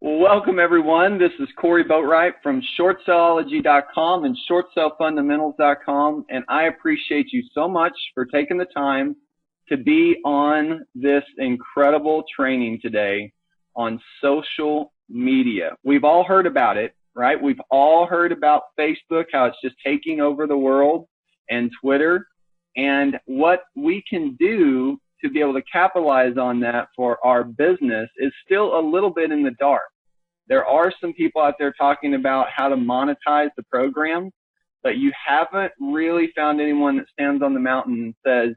Well, welcome everyone. This is Corey Boatwright from shortselology.com and shortsellfundamentals.com, and I appreciate you so much for taking the time to be on this incredible training today on social media. We've all heard about it, right? We've all heard about Facebook, how it's just taking over the world, and Twitter, and what we can do to be able to capitalize on that for our business is still a little bit in the dark. There are some people out there talking about how to monetize the program, but you haven't really found anyone that stands on the mountain and says,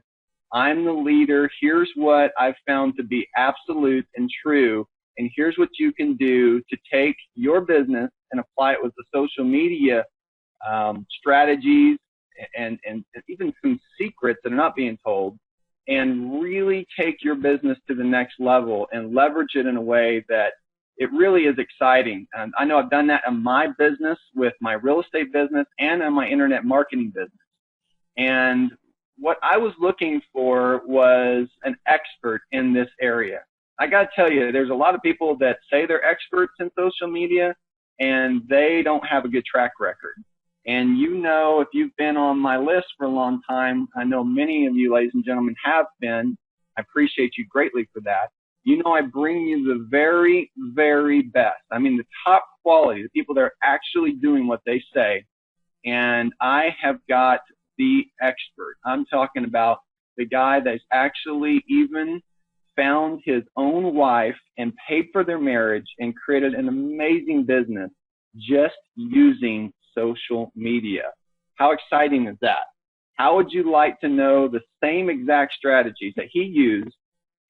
I'm the leader, here's what I've found to be absolute and true, and here's what you can do to take your business and apply it with the social media strategies and even some secrets that are not being told, and really take your business to the next level and leverage it in a way that it really is exciting. And I know I've done that in my business with my real estate business and in my internet marketing business. And what I was looking for was an expert in this area. I got to tell you, there's a lot of people that say they're experts in social media and they don't have a good track record. And you know, if you've been on my list for a long time, I know many of you, ladies and gentlemen, have been. I appreciate you greatly for that. You know, I bring you the very, very best. I mean, the top quality, the people that are actually doing what they say. And I have got the expert. I'm talking about the guy that's actually even found his own wife and paid for their marriage and created an amazing business just using social media. How exciting is that? How would you like to know the same exact strategies that he used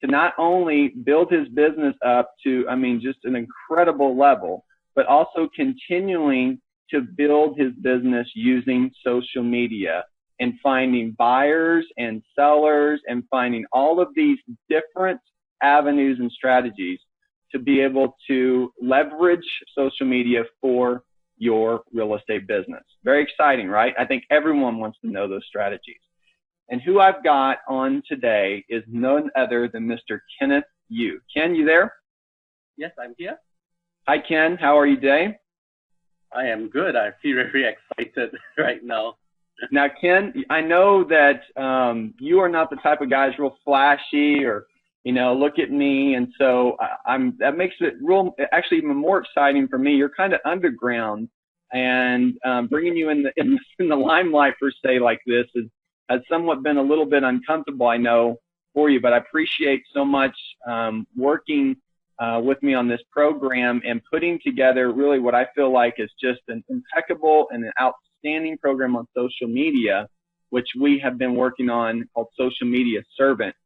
to not only build his business up to, I mean, just an incredible level, but also continuing to build his business using social media and finding buyers and sellers and finding all of these different avenues and strategies to be able to leverage social media for your real estate business. Very exciting, right? I think everyone wants to know those strategies. And who I've got on today is none other than Mr. Kenneth Yu. Ken, you there? Yes, I'm here. Hi, Ken. How are you today? I am good. I feel very excited right now. Now, Ken, I know that you are not the type of guy who's real flashy or, you know, look at me. And so that makes it actually even more exciting for me. You're kind of underground, and bringing you in the limelight per se like this has somewhat been a little bit uncomfortable, I know, for you, but I appreciate so much working with me on this program and putting together really what I feel like is just an impeccable and an outstanding program on social media, which we have been working on, called Social Media Servant.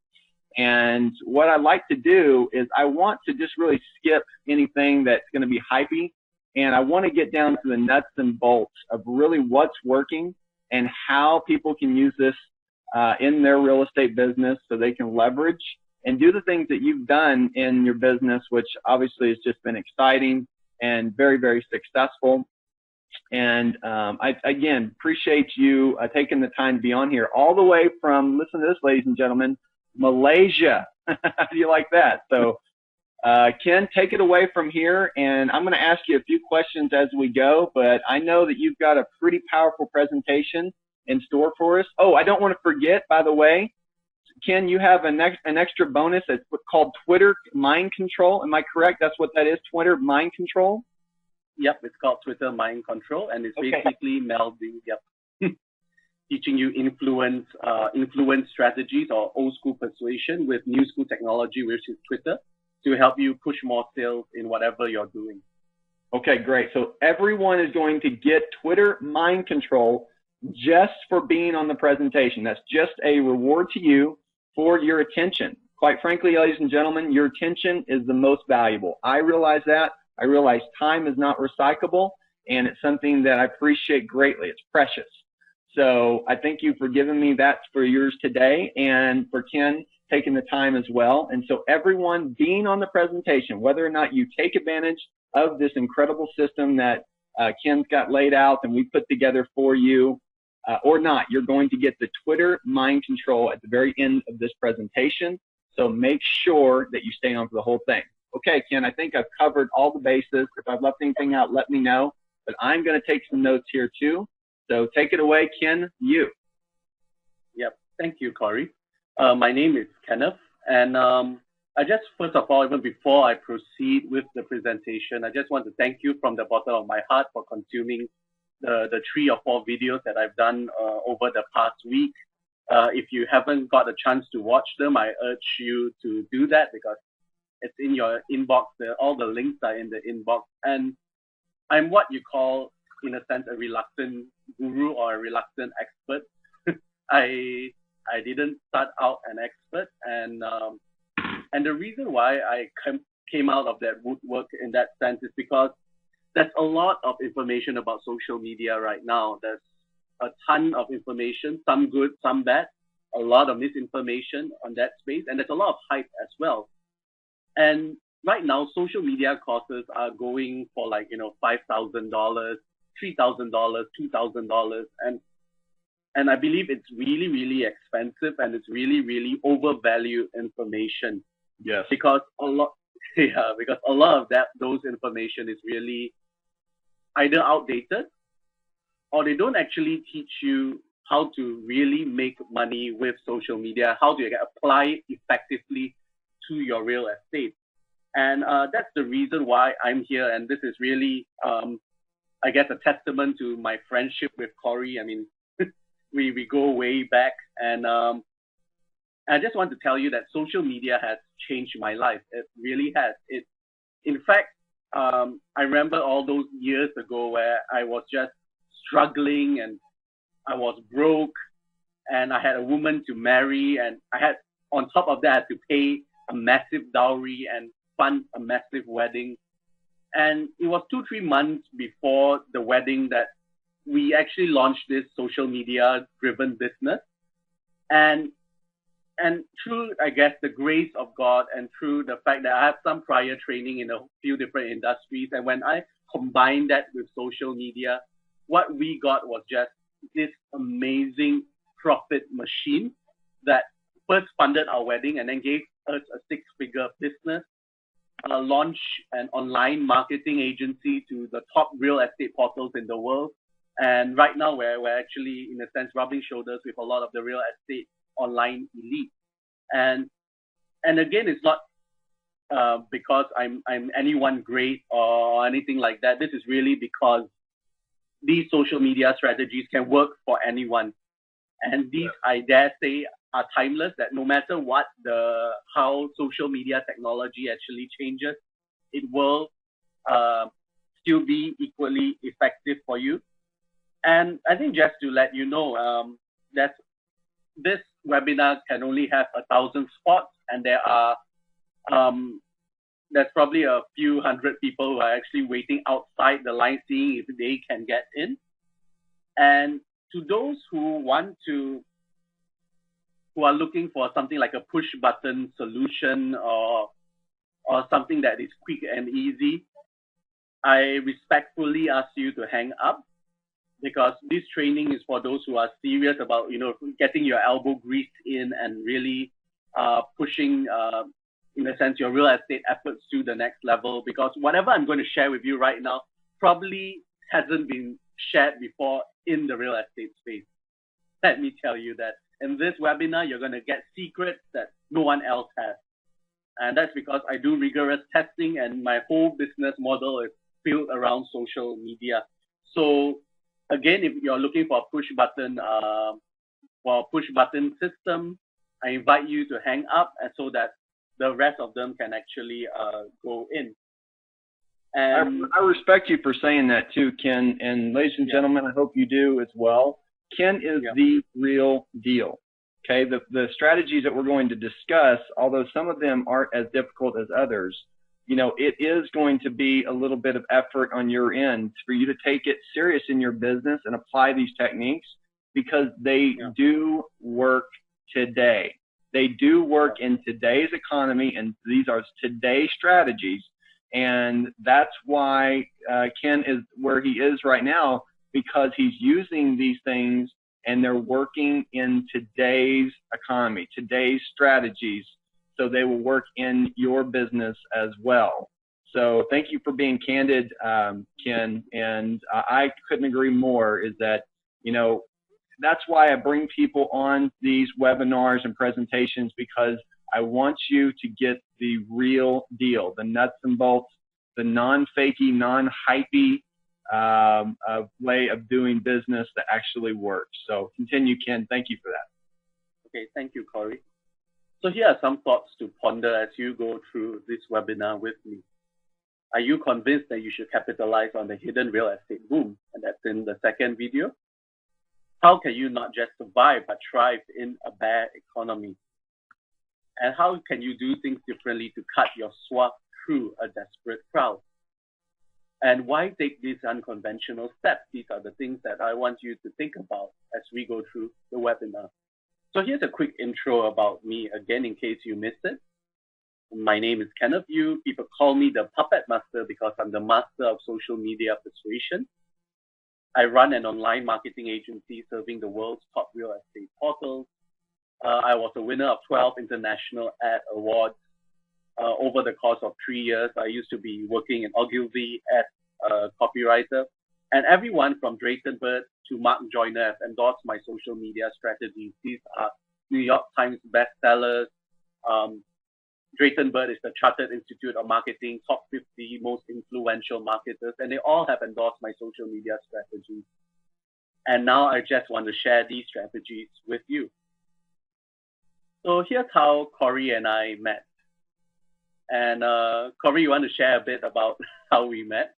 And what I like to do is I want to just really skip anything that's going to be hypey, and I want to get down to the nuts and bolts of really what's working and how people can use this in their real estate business so they can leverage and do the things that you've done in your business, which obviously has just been exciting and very, very successful. And I, again, appreciate you taking the time to be on here all the way from, listen to this, ladies and gentlemen, Malaysia. How do you like that? So, Ken, take it away from here, and I'm going to ask you a few questions as we go, but I know that you've got a pretty powerful presentation in store for us. Oh, I don't want to forget, by the way, Ken, you have an extra bonus that's called Twitter Mind Control. Am I correct? That's what that is, Twitter Mind Control? Yep, it's called Twitter Mind Control, and it's basically melding, teaching you influence strategies or old school persuasion with new school technology, which is Twitter, to help you push more sales in whatever you're doing. Okay, great. So everyone is going to get Twitter Mind Control just for being on the presentation. That's just a reward to you for your attention. Quite frankly, ladies and gentlemen, your attention is the most valuable. I realize that. I realize time is not recyclable, and it's something that I appreciate greatly. It's precious. So I thank you for giving me that for yours today, and for Ken taking the time as well. And so everyone being on the presentation, whether or not you take advantage of this incredible system that Ken's got laid out and we put together for you, or not, you're going to get the Twitter Mind Control at the very end of this presentation. So make sure that you stay on for the whole thing. okay, Ken, I think I've covered all the bases. If I've left anything out, let me know. But I'm going to take some notes here too. So take it away, Ken, you. Yep. Thank you, Corey. My name is Kenneth. And I just, first of all, even before I proceed with the presentation, I just want to thank you from the bottom of my heart for consuming the 3 or 4 videos that I've done over the past week. If you haven't got a chance to watch them, I urge you to do that because it's in your inbox. All the links are in the inbox. And I'm what you call, in a sense, a reluctant guru or a reluctant expert. I didn't start out an expert, and the reason why I came out of that woodwork in that sense is because there's a lot of information about social media right now. There's a ton of information, some good, some bad, a lot of misinformation on that space, and there's a lot of hype as well. And right now, social media courses are going for like, $5,000, $3,000, $2,000, and I believe it's really, really expensive and it's really, really overvalued information. Yes. Because a lot of those information is really either outdated or they don't actually teach you how to really make money with social media, how to apply it effectively to your real estate. And that's the reason why I'm here. And this is really, I guess, a testament to my friendship with Corey. I mean, we go way back. And I just want to tell you that social media has changed my life. It really has. In fact, I remember all those years ago where I was just struggling and I was broke and I had a woman to marry and I had, on top of that, I had to pay a massive dowry and fund a massive wedding. And it was 2-3 months before the wedding that we actually launched this social media driven business. And through, I guess, the grace of God and through the fact that I have some prior training in a few different industries, and when I combined that with social media, what we got was just this amazing profit machine that first funded our wedding and then gave us a 6-figure business, launch an online marketing agency to the top real estate portals in the world. And right now we're actually, in a sense, rubbing shoulders with a lot of the real estate online elite. And again, it's not because I'm anyone great or anything like that. This is really because these social media strategies can work for anyone. And these, I dare say, are timeless, that no matter what how social media technology actually changes, it will still be equally effective for you. And I think just to let you know, that this webinar can only have 1,000 spots, and there are there's probably a few hundred people who are actually waiting outside the line, seeing if they can get in. And to those who are looking for something like a push button solution or something that is quick and easy, I respectfully ask you to hang up, because this training is for those who are serious about, getting your elbow greased in and really pushing, in a sense, your real estate efforts to the next level. Because whatever I'm going to share with you right now probably hasn't been shared before in the real estate space. Let me tell you that. In this webinar, you're going to get secrets that no one else has. And that's because I do rigorous testing and my whole business model is built around social media. So again, if you're looking for a push button system, I invite you to hang up so that the rest of them can actually go in. And I respect you for saying that too, Ken. And ladies and gentlemen, I hope you do as well. Ken is the real deal. Okay, the strategies that we're going to discuss, although some of them aren't as difficult as others, it is going to be a little bit of effort on your end for you to take it serious in your business and apply these techniques, because they do work today. They do work in today's economy, and these are today's strategies. And that's why Ken is where he is right now, because he's using these things and they're working in today's economy, today's strategies so they will work in your business as well. So thank you for being candid, Ken. And I couldn't agree more, is that, you know, that's why I bring people on these webinars and presentations, because I want you to get the real deal, the nuts and bolts, the non-fakey, non-hypey way of doing business that actually works. So continue, Ken. Thank you for that. Okay, thank you, Corey. So here are some thoughts to ponder as you go through this webinar with me. Are you convinced that you should capitalize on the hidden real estate boom? And that's in the second video. How can you not just survive but thrive in a bad economy? And how can you do things differently to cut your swag through a desperate crowd? And why take these unconventional steps? These are the things that I want you to think about as we go through the webinar. So here's a quick intro about me, again, in case you missed it. My name is Kenneth Yu. People call me the Puppet Master because I'm the master of social media persuasion. I run an online marketing agency serving the world's top real estate portals. I was a winner of 12 international ad awards over the course of 3 years. I used to be working in Ogilvy as a copywriter. And everyone from Drayton Bird to Mark Joyner have endorsed my social media strategies. These are New York Times bestsellers. Drayton Bird is the Chartered Institute of Marketing, top 50 most influential marketers, and they all have endorsed my social media strategies. And now I just want to share these strategies with you. So here's how Corey and I met. And Corey, you want to share a bit about how we met?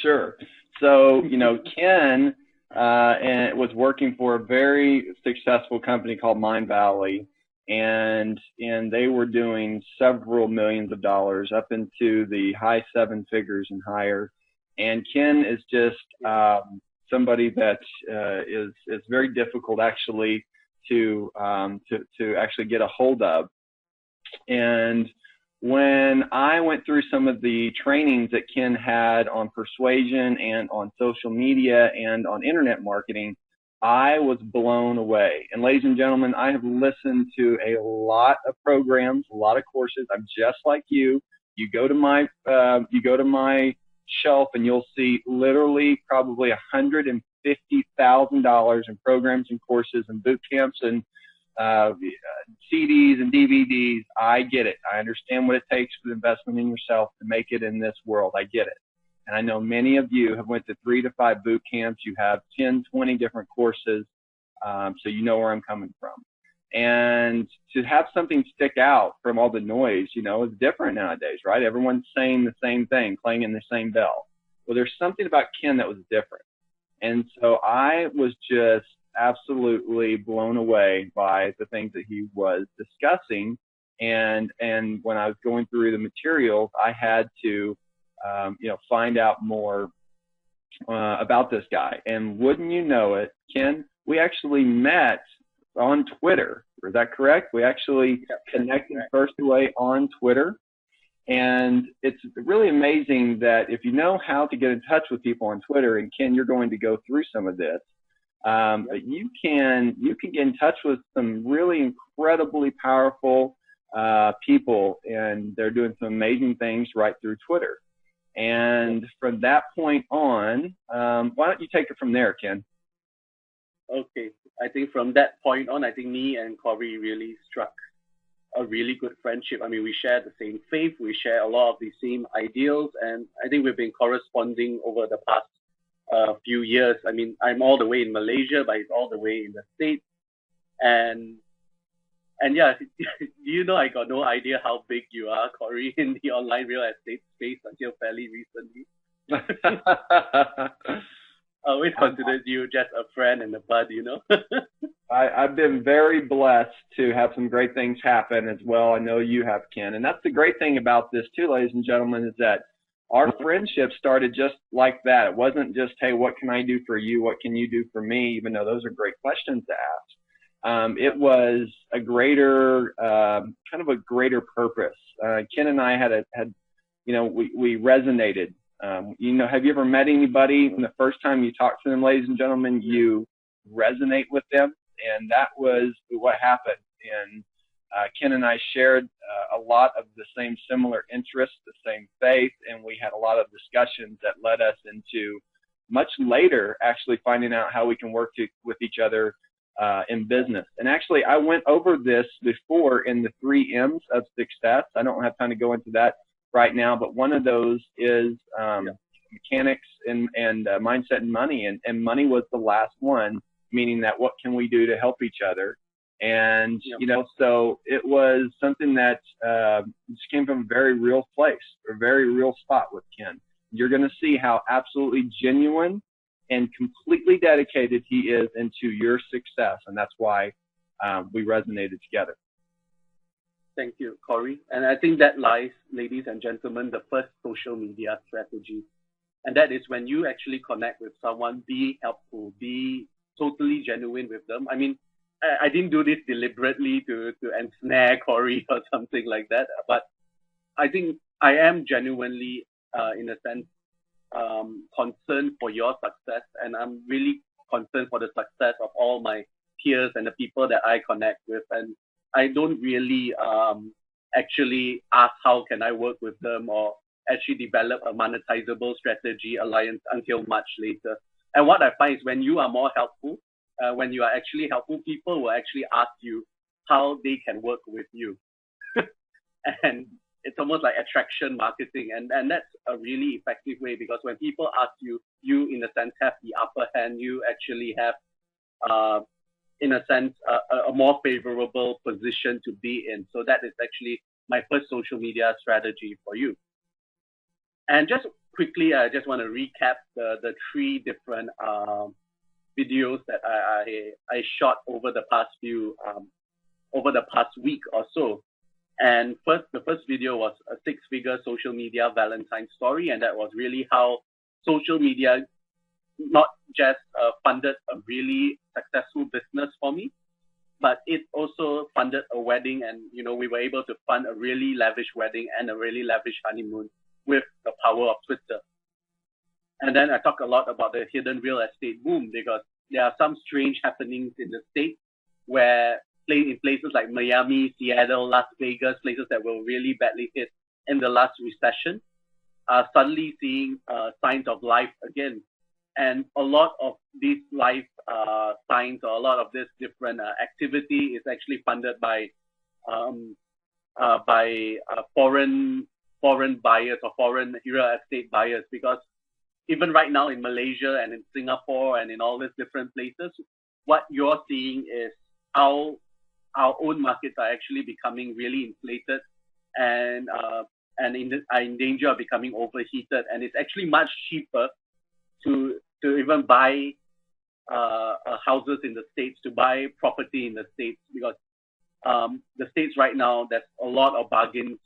Sure. So, you know, Ken was working for a very successful company called Mindvalley. And they were doing several millions of dollars, up into the high seven figures and higher. And Ken is just somebody that is very difficult actually to actually get a hold of. And when I went through some of the trainings that Ken had on persuasion and on social media and on internet marketing, I was blown away. And ladies and gentlemen, I have listened to a lot of programs, a lot of courses. I'm just like you. You go to my shelf and you'll see literally probably $150,000 in programs and courses and boot camps and CDs and DVDs. I get it. I understand what it takes for the investment in yourself to make it in this world. I get it. And I know many of you have went to 3 to 5 boot camps. You have 10, 20 different courses. So you know where I'm coming from. And to have something stick out from all the noise, you know, is different nowadays, right? Everyone's saying the same thing, clanging the same bell. Well, there's something about Ken that was different. And so I was just absolutely blown away by the things that he was discussing. And when I was going through the materials, I had to find out more about this guy. And wouldn't you know it, Ken, we actually met on Twitter. Is that correct? We actually connected first away on Twitter. And it's really amazing that if you know how to get in touch with people on Twitter, and Ken, you're going to go through some of this, but you can get in touch with some really incredibly powerful people, and they're doing some amazing things right through Twitter. And from that point on, why don't you take it from there, Ken? Okay. I think from that point on, I think me and Corey really struck a really good friendship. I mean, we share the same faith. We share a lot of the same ideals. And I think we've been corresponding over the past few years. I mean, I'm all the way in Malaysia, but he's all the way in the States. And yeah, you know, I got no idea how big you are, Corey, in the online real estate space until fairly recently. I always considered you just a friend and a bud, you know. I've been very blessed to have some great things happen as well. I know you have, Ken. And that's the great thing about this too, ladies and gentlemen, is that our friendship started just like that. It wasn't just, hey, what can I do for you? What can you do for me? Even though those are great questions to ask. It was a greater, kind of a greater purpose. Ken and I had we resonated. Have you ever met anybody when the first time you talked to them, ladies and gentlemen, you resonate with them? And that was what happened. Ken and I shared a lot of the same similar interests, the same faith, and we had a lot of discussions that led us into much later actually finding out how we can work with each other in business. And actually, I went over this before in the 3 M's of success. I don't have time to go into that right now, but one of those is mechanics and mindset and money. And money was the last one, meaning that what can we do to help each other? And, so it was something that just came from a very real place, or a very real spot with Ken. You're going to see how absolutely genuine and completely dedicated he is into your success. And that's why we resonated together. Thank you, Corey. And I think that lies, ladies and gentlemen, the first social media strategy. And that is when you actually connect with someone, be helpful, be totally genuine with them. I mean, I didn't do this deliberately to ensnare Corey or something like that, but I think I am genuinely, in a sense, concerned for your success, and I'm really concerned for the success of all my peers and the people that I connect with. And I don't really actually ask how can I work with them or actually develop a monetizable strategy alliance until much later. And what I find is when you are more helpful, when you are actually helpful, people will actually ask you how they can work with you. And it's almost like attraction marketing. And that's a really effective way, because when people ask you, you in a sense have the upper hand. You actually have, in a sense, a more favorable position to be in. So that is actually my first social media strategy for you. And just quickly, I just want to recap the 3 different videos that I shot over the past week or so. And the first video was a 6-figure social media Valentine story, and that was really how social media not just funded a really successful business for me, but it also funded a wedding, and we were able to fund a really lavish wedding and a really lavish honeymoon with the power of Twitter. And then I talk a lot about the hidden real estate boom, because there are some strange happenings in the States where in places like Miami, Seattle, Las Vegas, places that were really badly hit in the last recession, are suddenly seeing signs of life again. And a lot of these life signs, or a lot of this different activity, is actually funded by foreign buyers or foreign real estate buyers, because even right now in Malaysia and in Singapore and in all these different places, what you're seeing is how our own markets are actually becoming really inflated and are in danger of becoming overheated. And it's actually much cheaper to even buy houses in the States, to buy property in the States, because the States right now, there's a lot of bargains,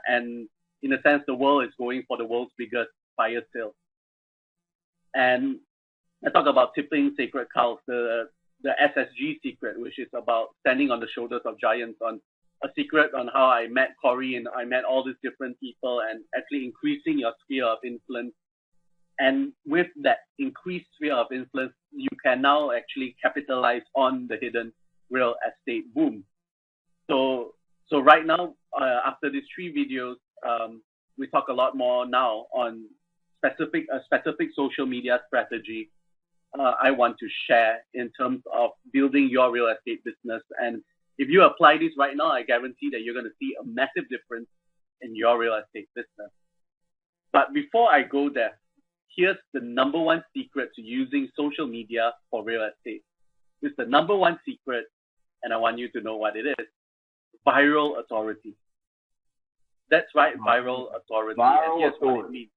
and in a sense, the world is going for the world's biggest fire sale. And I talk about tipping sacred cows, the SSG secret, which is about standing on the shoulders of giants, on a secret on how I met Corey and I met all these different people, and actually increasing your sphere of influence. And with that increased sphere of influence, you can now actually capitalize on the hidden real estate boom. So right now, after these 3 videos, we talk a lot more now on a specific social media strategy I want to share in terms of building your real estate business. And if you apply this right now, I guarantee that you're going to see a massive difference in your real estate business. But before I go there, here's the number 1 secret to using social media for real estate. It's the number 1 secret, and I want you to know what it is. Viral authority. That's right, viral authority. Viral and authority. What it means.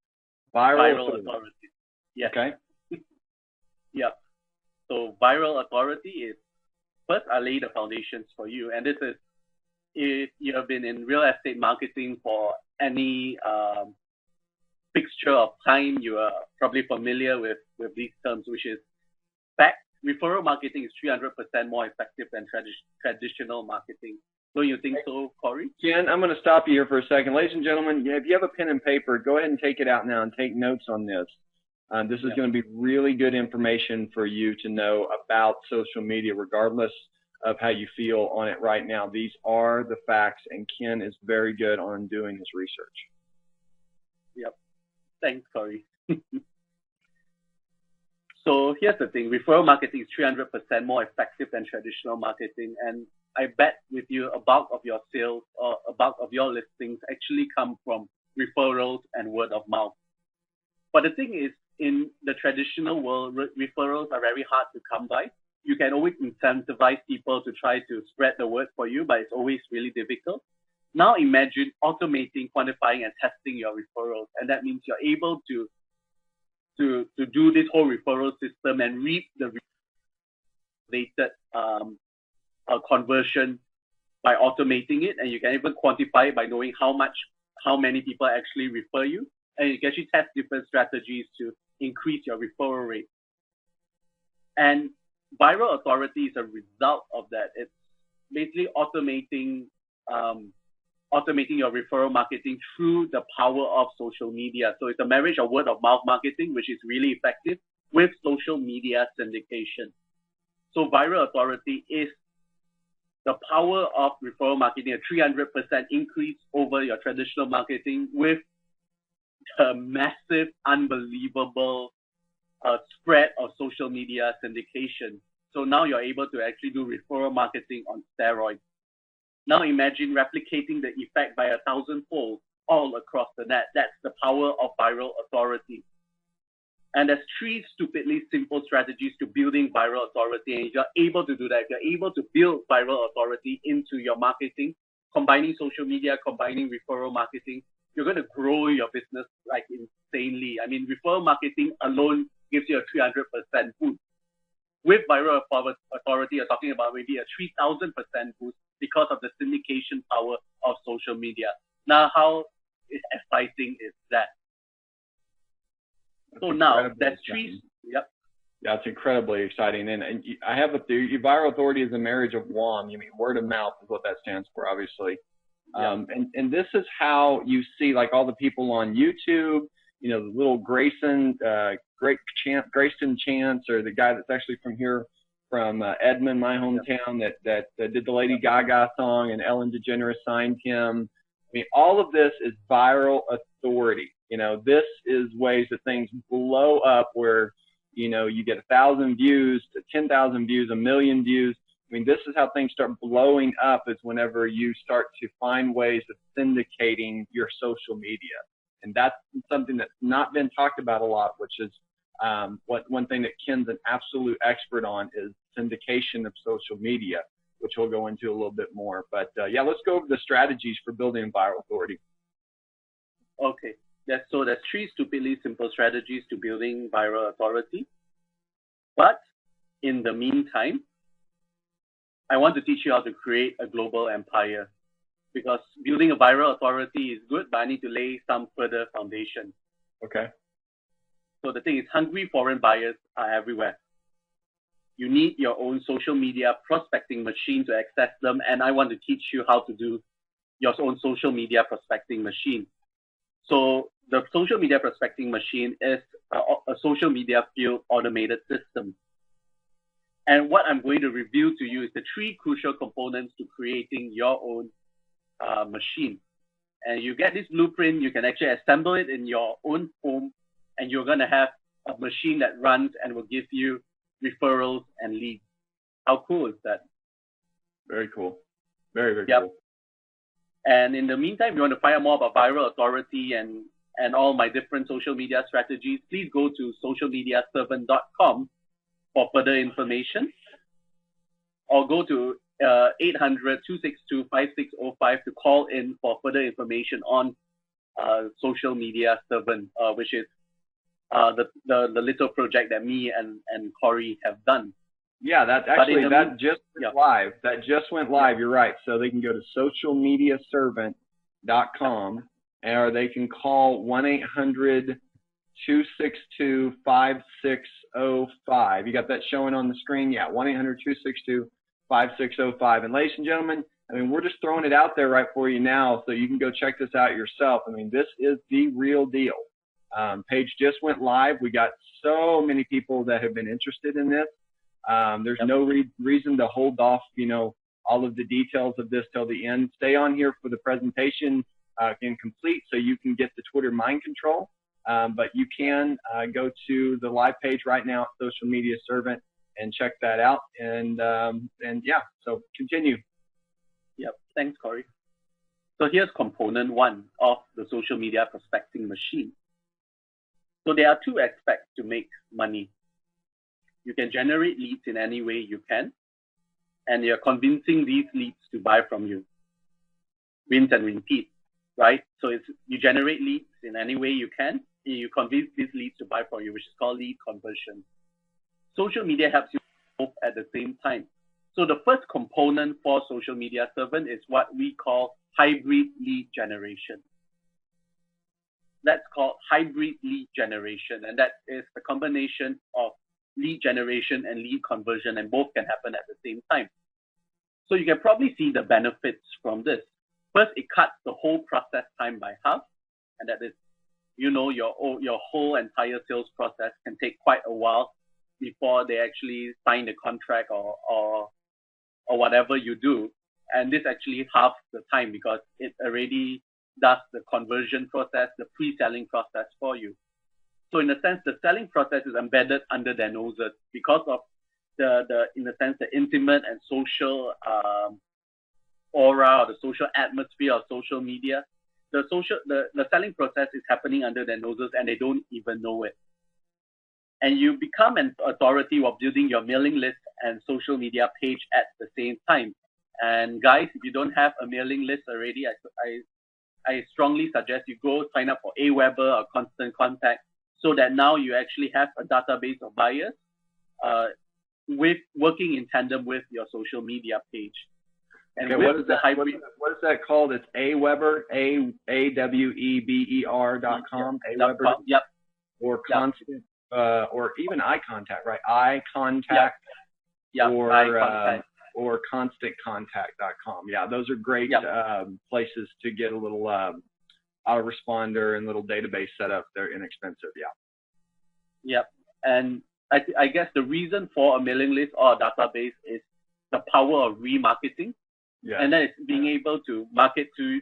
Viral authority. Yes. Okay. Yep. So viral authority is, first, I lay the foundations for you. And this is, if you have been in real estate marketing for any fixture of time, you are probably familiar with these terms, which is fact. Referral marketing is 300% more effective than traditional marketing. Don't you think so, Corey? Ken, I'm going to stop you here for a second. Ladies and gentlemen, if you have a pen and paper, go ahead and take it out now and take notes on this. This is going to be really good information for you to know about social media, regardless of how you feel on it right now. These are the facts, and Ken is very good on doing his research. Yep. Thanks, Corey. So here's the thing. Referral marketing is 300% more effective than traditional marketing. And I bet with you a bulk of your sales or a bulk of your listings actually come from referrals and word of mouth. But the thing is, in the traditional world, referrals are very hard to come by. You can always incentivize people to try to spread the word for you, but it's always really difficult. Now imagine automating, quantifying, and testing your referrals. And that means you're able to do this whole referral system and reap the related conversion by automating it. And you can even quantify it by knowing how many people actually refer you. And you can actually test different strategies to increase your referral rate. And viral authority is a result of that. It's basically automating your referral marketing through the power of social media. So it's a marriage of word of mouth marketing, which is really effective, with social media syndication. So viral authority is the power of referral marketing, a 300% increase over your traditional marketing with a massive, unbelievable spread of social media syndication. So now you're able to actually do referral marketing on steroids. Now imagine replicating the effect by 1,000-fold all across the net. That's the power of viral authority. And there's 3 stupidly simple strategies to building viral authority. And if you're able to do that, if you're able to build viral authority into your marketing, combining social media, combining referral marketing, you're going to grow your business like insanely. I mean, referral marketing alone gives you a 300% boost. With viral authority, you're talking about maybe a 3,000% boost because of the syndication power of social media. Now, how exciting is that? That's so now, that's 3. Yep. Yeah, it's incredibly exciting. And I have viral authority is a marriage of WOM. You mean word of mouth is what that stands for, obviously. Yeah. And this is how you see like all the people on YouTube, you know, the little Grayson Chance, or the guy that's actually from here, from Edmond, my hometown, that did the Lady Gaga song, and Ellen DeGeneres signed him. I mean, all of this is viral authority. You know, this is ways that things blow up where, you know, you get 1,000 views to 10,000 views, 1 million views. I mean, this is how things start blowing up, is whenever you start to find ways of syndicating your social media. And that's something that's not been talked about a lot, which is one thing that Ken's an absolute expert on is syndication of social media, which we'll go into a little bit more. But yeah, let's go over the strategies for building viral authority. Okay, there's 3 stupidly simple strategies to building viral authority. But in the meantime, I want to teach you how to create a global empire, because building a viral authority is good, but I need to lay some further foundation. Okay. So the thing is, hungry foreign buyers are everywhere. You need your own social media prospecting machine to access them, and I want to teach you how to do your own social media prospecting machine. So the social media prospecting machine is a social media field automated system. And what I'm going to review to you is the 3 crucial components to creating your own machine. And you get this blueprint, you can actually assemble it in your own home, and you're going to have a machine that runs and will give you referrals and leads. How cool is that? Very cool. Very, very yep. cool. And in the meantime, if you want to find out more about viral authority and all my different social media strategies, please go to socialmediaservant.com for further information, or go to 800-262-5605 to call in for further information on Social Media Servant, which is the little project that me and Corey have done. Yeah, that just went live. That just went live. You're right. So they can go to socialmediaservant.com, or they can call 1-800-262-5605. You got that showing on the screen? Yeah, 1-800-262-5605. And ladies and gentlemen, I mean, we're just throwing it out there right for you now, so you can go check this out yourself. I mean, this is the real deal. Page just went live. We got so many people that have been interested in this. There's no reason to hold off, all of the details of this till the end. Stay on here for the presentation complete so you can get the Twitter mind control. But you can go to the live page right now at Social Media Servant and check that out. And yeah, so continue. Yep. Thanks, Corey. So here's component 1 of the social media prospecting machine. So there are 2 aspects to make money. You can generate leads in any way you can, and you're convincing these leads to buy from you. Rinse and repeat, right? So you generate leads in any way you can, and you convince these leads to buy from you, which is called lead conversion. Social media helps you both at the same time. So the first component for Social Media Servant is what we call hybrid lead generation. That's called hybrid lead generation, and that is the combination of lead generation and lead conversion, and both can happen at the same time. So you can probably see the benefits from this. First, it cuts the whole process time by half, and that is, your whole entire sales process can take quite a while before they actually sign the contract or whatever you do. And this actually halves the time because it already does the conversion process, the pre-selling process for you. So in a sense, the selling process is embedded under their noses because of the intimate and social aura or the social atmosphere of social media. The selling process is happening under their noses and they don't even know it. And you become an authority while building your mailing list and social media page at the same time. And guys, if you don't have a mailing list already, I strongly suggest you go sign up for Aweber or Constant Contact so that now you actually have a database of buyers working in tandem with your social media page. And okay, what is that called? It's Aweber, AWEBER.com, Aweber. Yep. Or Constant, or even iContact, right? iContact. Yep. Or iContact. Or ConstantContact.com. Yeah, those are great places to get a little autoresponder and little database set up. They're inexpensive. Yeah. Yep. And I guess the reason for a mailing list or a database is the power of remarketing. Yeah. And that is being able to market to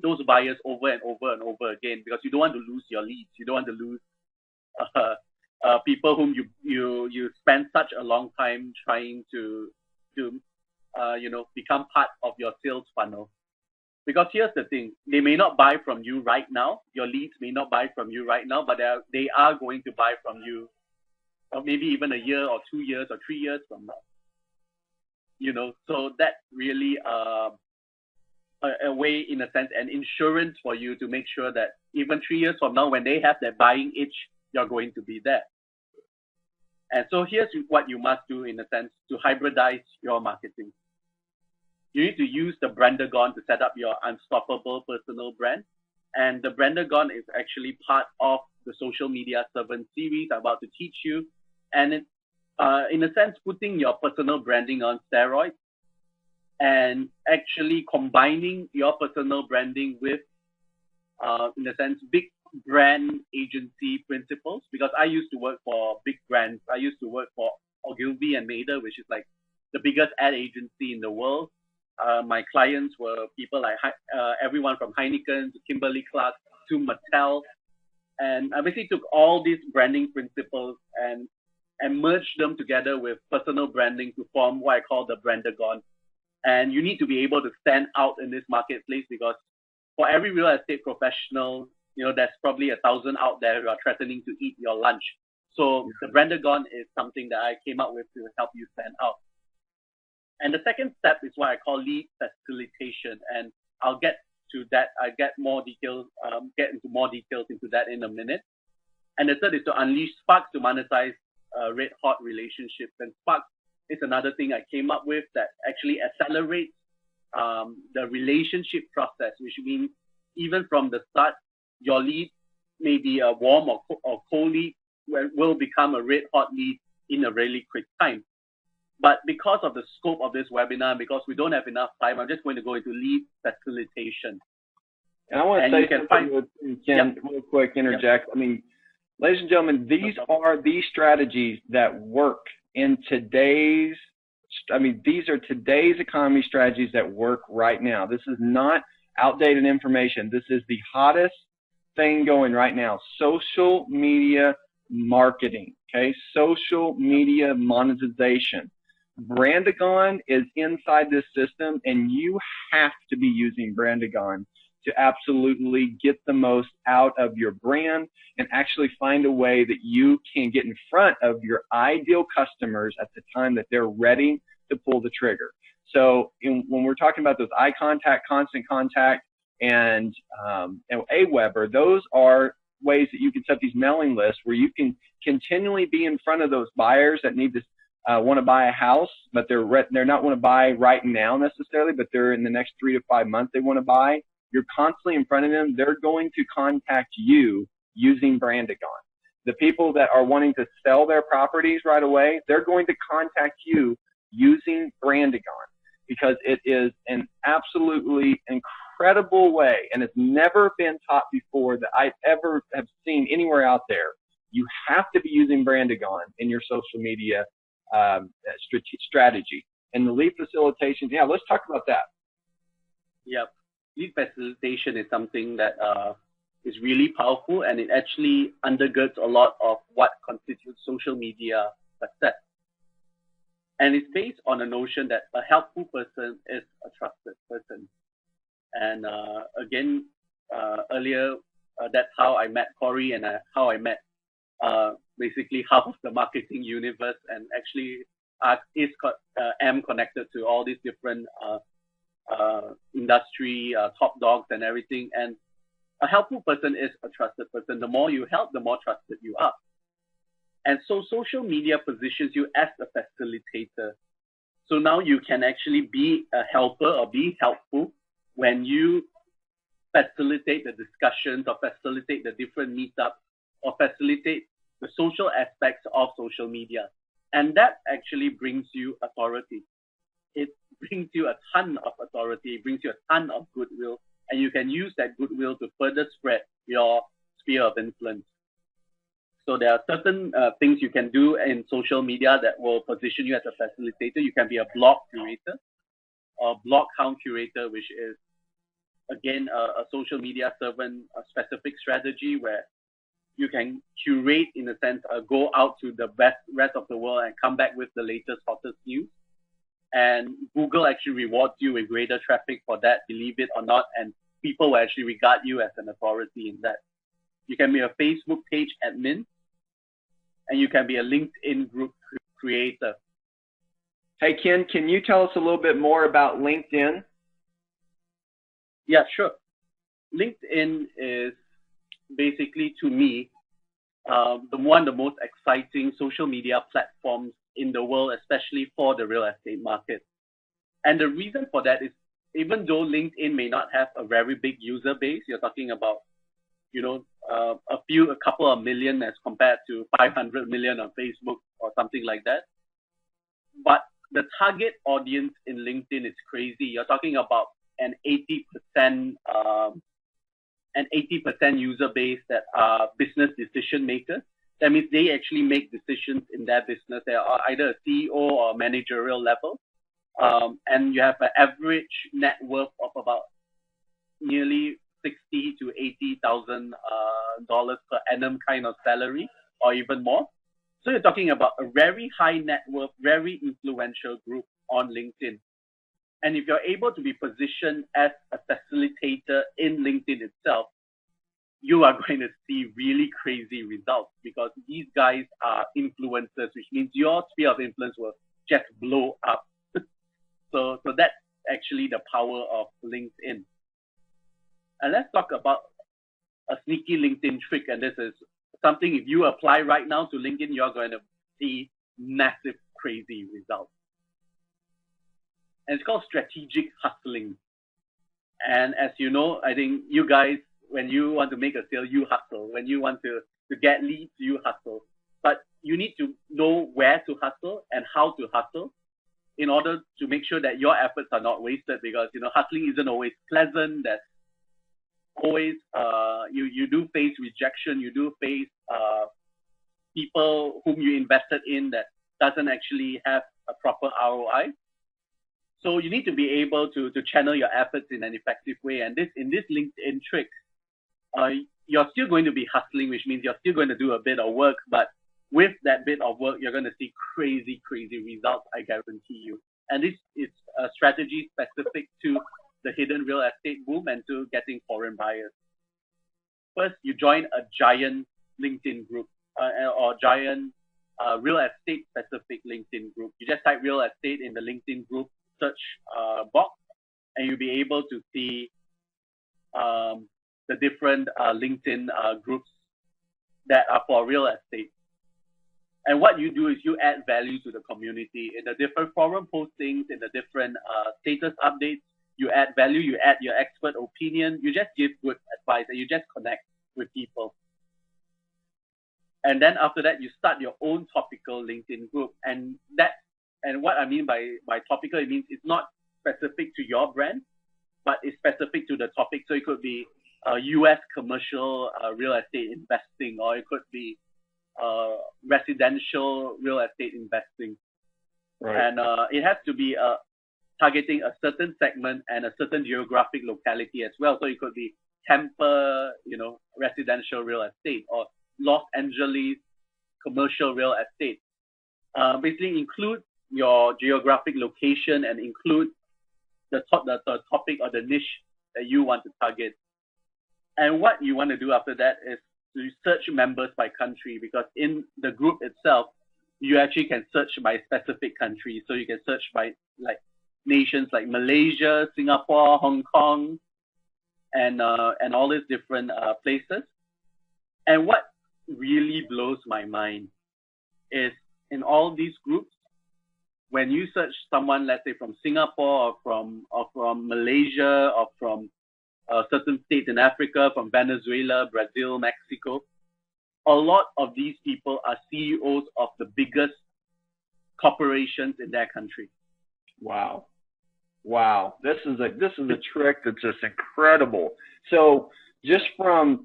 those buyers over and over and over again, because you don't want to lose your leads. You don't want to lose people whom you spend such a long time trying to become part of your sales funnel. Because here's the thing, they may not buy from you right now. Your leads may not buy from you right now, but they are going to buy from you, or maybe even a year or 2 years or 3 years from now. So that's really a way, in a sense, an insurance for you to make sure that even 3 years from now, when they have their buying itch, you're going to be there. And so here's what you must do, in a sense, to hybridize your marketing. You need to use the Brandagon to set up your unstoppable personal brand. And the Brandagon is actually part of the Social Media Servant series I'm about to teach you. And it, in a sense, putting your personal branding on steroids and actually combining your personal branding with, in a sense, big brand agency principles. Because I used to work for big brands. I used to work for Ogilvy and Mather, which is like the biggest ad agency in the world. My clients were people like everyone from Heineken to Kimberly-Clark to Mattel. And I basically took all these branding principles and merged them together with personal branding to form what I call the Brandagon. And you need to be able to stand out in this marketplace, because for every real estate professional, there's probably 1,000 out there who are threatening to eat your lunch. So the Brandagon is something that I came up with to help you stand out. And the second step is what I call lead facilitation. And I'll get to that. I get into more details into that in a minute. And the third is to unleash sparks to monetize red hot relationships. And sparks is another thing I came up with that actually accelerates the relationship process, which means even from the start, your lead may be a warm or cold lead, will become a red hot lead in a really quick time. But because of the scope of this webinar, and because we don't have enough time, I'm just going to go into lead facilitation. And I want to say something, real quick, interject. Yep. I mean, ladies and gentlemen, these are the strategies that work in today's, I mean, these are today's economy strategies that work right now. This is not outdated information. This is the hottest thing going right now. Social media marketing, okay? Social media monetization. Brandagon is inside this system, and you have to be using Brandagon to absolutely get the most out of your brand and actually find a way that you can get in front of your ideal customers at the time that they're ready to pull the trigger. So when we're talking about those eye contact, constant contact, and AWeber, those are ways that you can set these mailing lists where you can continually be in front of those buyers that need to want to buy a house, but they're not want to buy right now necessarily, but they're in the next 3 to 5 months they want to buy. You're constantly in front of them. They're going to contact you using Brandagon. The people that are wanting to sell their properties right away, they're going to contact you using Brandagon because it is an absolutely incredible way, and it's never been taught before that I ever have seen anywhere out there. You have to be using Brandagon in your social media strategy. And the lead facilitation, yeah, let's talk about that. Yep. Lead facilitation is something that is really powerful, and it actually undergirds a lot of what constitutes social media success. And it's based on a notion that a helpful person is a trusted person. And again, earlier, that's how I met Corey, and how I met basically half of the marketing universe, and actually am connected to all these different industry top dogs and everything. And a helpful person is a trusted person. The more you help, the more trusted you are. And so social media positions you as a facilitator. So now you can actually be a helper or be helpful when you facilitate the discussions or facilitate the different meetups or facilitate the social aspects of social media. And that actually brings you authority. It brings you a ton of authority. It brings you a ton of goodwill. And you can use that goodwill to further spread your sphere of influence. So there are certain things you can do in social media that will position you as a facilitator. You can be a blog curator or blog hound curator, which is, again, a social media servant, a specific strategy where you can curate, in a sense, go out to the rest of the world and come back with the latest, hottest news. And Google actually rewards you with greater traffic for that, believe it or not, and people will actually regard you as an authority in that. You can be a Facebook page admin, and you can be a LinkedIn group creator. Hey, Ken, can you tell us a little bit more about LinkedIn? Yeah, sure. LinkedIn is basically, to me, one of the most exciting social media platforms in the world, especially for the real estate market. And the reason for that is, even though LinkedIn may not have a very big user base, you're talking about, a couple of million as compared to 500 million on Facebook or something like that. But the target audience in LinkedIn is crazy. You're talking about an 80% user base that are business decision makers. That means they actually make decisions in their business. They are either a CEO or managerial level. And you have an average net worth of about nearly $60,000 to $80,000 per annum kind of salary, or even more. So you're talking about a very high net worth, very influential group on LinkedIn. And if you're able to be positioned as a facilitator in LinkedIn itself, you are going to see really crazy results, because these guys are influencers, which means your sphere of influence will just blow up. So that's actually the power of LinkedIn. And let's talk about a sneaky LinkedIn trick. And this is something, if you apply right now to LinkedIn, you're going to see massive, crazy results. And it's called strategic hustling. And as you know, I think you guys, when you want to make a sale, you hustle. When you want to get leads, you hustle. But you need to know where to hustle and how to hustle in order to make sure that your efforts are not wasted, because, hustling isn't always pleasant. There's always, you do face rejection. You do face people whom you invested in that doesn't actually have a proper ROI. So you need to be able to channel your efforts in an effective way. And in this LinkedIn trick, you're still going to be hustling, which means you're still going to do a bit of work, but with that bit of work, you're going to see crazy, crazy results, I guarantee you. And this is a strategy specific to the hidden real estate boom and to getting foreign buyers. First, you join a giant LinkedIn group or giant real estate specific LinkedIn group. You just type real estate in the LinkedIn group search box, and you'll be able to see the different LinkedIn groups that are for real estate. And what you do is you add value to the community in the different forum postings, in the different status updates. You add value, you add your expert opinion, you just give good advice, and you just connect with people. And then after that, you start your own topical LinkedIn group. And what I mean by topical, it means it's not specific to your brand, but it's specific to the topic. So it could be US commercial real estate investing, or it could be residential real estate investing. Right. And it has to be targeting a certain segment and a certain geographic locality as well. So it could be Tampa, residential real estate, or Los Angeles commercial real estate. Basically include your geographic location and include the topic or the niche that you want to target. And what you want to do after that is to search members by country, because in the group itself, you actually can search by specific countries. So you can search by like nations like Malaysia, Singapore, Hong Kong, and all these different places. And what really blows my mind is in all these groups, when you search someone, let's say from Singapore or from Malaysia or from certain states in Africa, from Venezuela, Brazil, Mexico, a lot of these people are CEOs of the biggest corporations in their country. Wow. This is a trick that's just incredible. So just from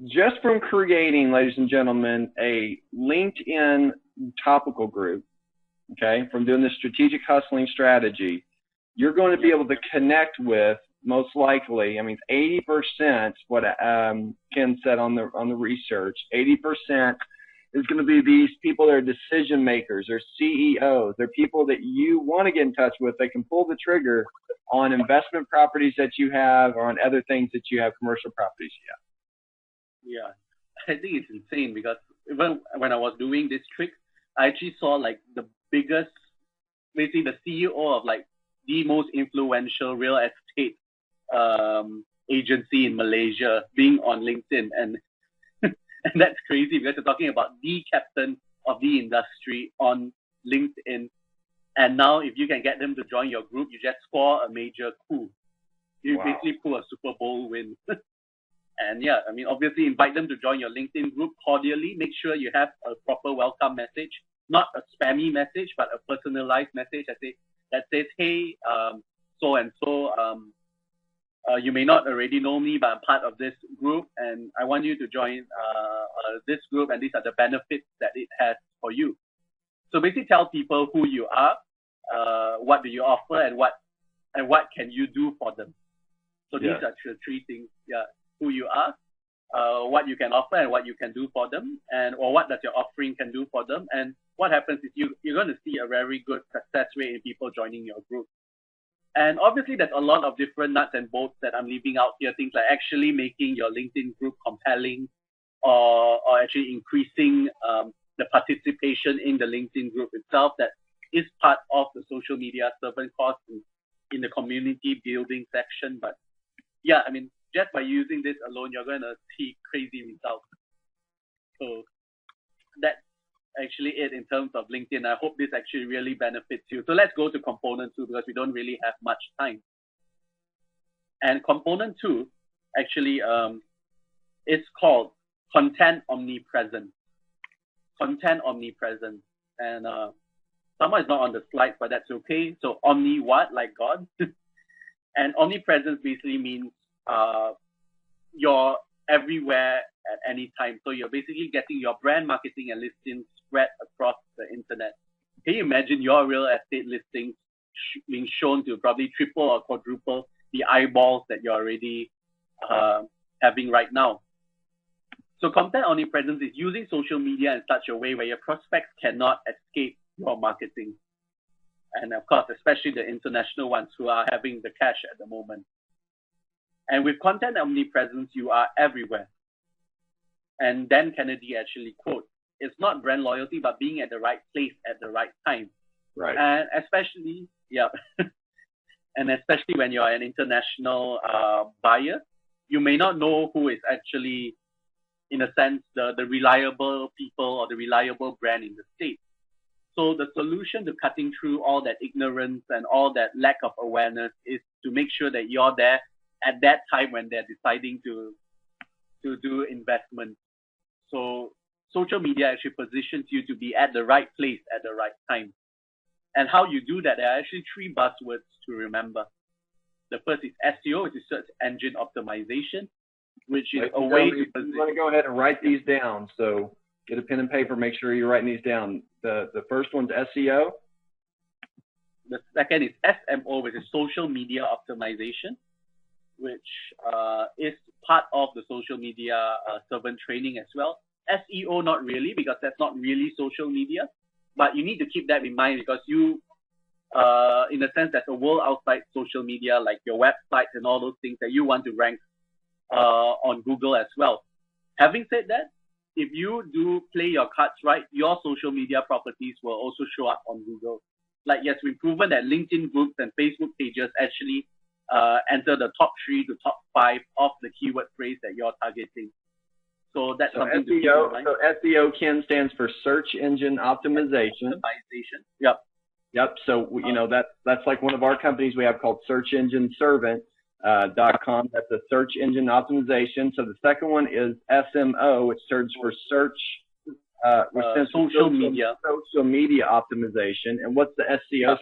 creating, ladies and gentlemen, a LinkedIn topical group, okay, from doing this strategic hustling strategy, you're going to be able to connect with, most likely, 80%, what Ken said on the research, 80% is going to be these people that are decision makers or CEOs. They're people that you want to get in touch with. They can pull the trigger on investment properties that you have or on other things that you have, commercial properties you have. Yeah, I think it's insane, because even when I was doing this trick, I actually saw like the biggest, basically the CEO of like the most influential real estate agency in Malaysia being on LinkedIn, and and that's crazy, because you're talking about the captain of the industry on LinkedIn. And now if you can get them to join your group, you just score a major coup. You basically pull a Super Bowl win. And yeah, obviously invite them to join your LinkedIn group cordially. Make sure you have a proper welcome message, not a spammy message, but a personalized message that says, hey, so-and-so, you may not already know me, but I'm part of this group, and I want you to join this group, and these are the benefits that it has for you. So basically tell people who you are, what do you offer, and what can you do for them. So these are the three things, who you are, what you can offer and what you can do for them, or what does your offering can do for them. And what happens is you're going to see a very good success rate in people joining your group. And obviously there's a lot of different nuts and bolts that I'm leaving out here, things like actually making your LinkedIn group compelling, or actually increasing the participation in the LinkedIn group itself that is part of the social media servant course in the community building section. But yeah, just by using this alone, you're going to see crazy results. So that's actually it in terms of LinkedIn. I hope this actually really benefits you. So let's go to component 2, because we don't really have much time. And component 2 actually is called content omnipresence. Content omnipresence. And someone is not on the slide, but that's okay. So omni what? Like God. And omnipresence basically means you're everywhere at any time. So you're basically getting your brand marketing and listings spread across the internet. Can you imagine your real estate listings being shown to probably triple or quadruple the eyeballs that you're already having right now? So content omnipresence is using social media in such a way where your prospects cannot escape your marketing. And of course, especially the international ones who are having the cash at the moment. And with content omnipresence, you are everywhere. And Dan Kennedy actually quotes, it's not brand loyalty, but being at the right place at the right time. Right. And especially, and especially when you're an international buyer, you may not know who is actually, in a sense, the reliable people or the reliable brand in the States. So the solution to cutting through all that ignorance and all that lack of awareness is to make sure that you're there at that time when they're deciding to do investment. So social media actually positions you to be at the right place at the right time. And how you do that, there are actually 3 buzzwords to remember. The first is SEO, which is search engine optimization, which is a way to position. You want to go ahead and write these down. So get a pen and paper, make sure you're writing these down. The first one's SEO. The second is SMO, which is social media optimization, which is part of the social media servant training as well. SEO, not really, because that's not really social media, but you need to keep that in mind because you, in a sense, there's a world outside social media, like your websites and all those things that you want to rank on Google as well. Having said that, if you do play your cards right, your social media properties will also show up on Google. Like, yes, we've proven that LinkedIn groups and Facebook pages actually enter the top 3 to top 5 of the keyword phrase that you're targeting. So that's something to keep in mind. So SEO, Ken, stands for search engine optimization. Yep. Yep. So, you know, that's like one of our companies we have called Search Engine Servant. .com. That's a search engine optimization. So the second one is SMO, which stands for social media optimization. And what's the SEO?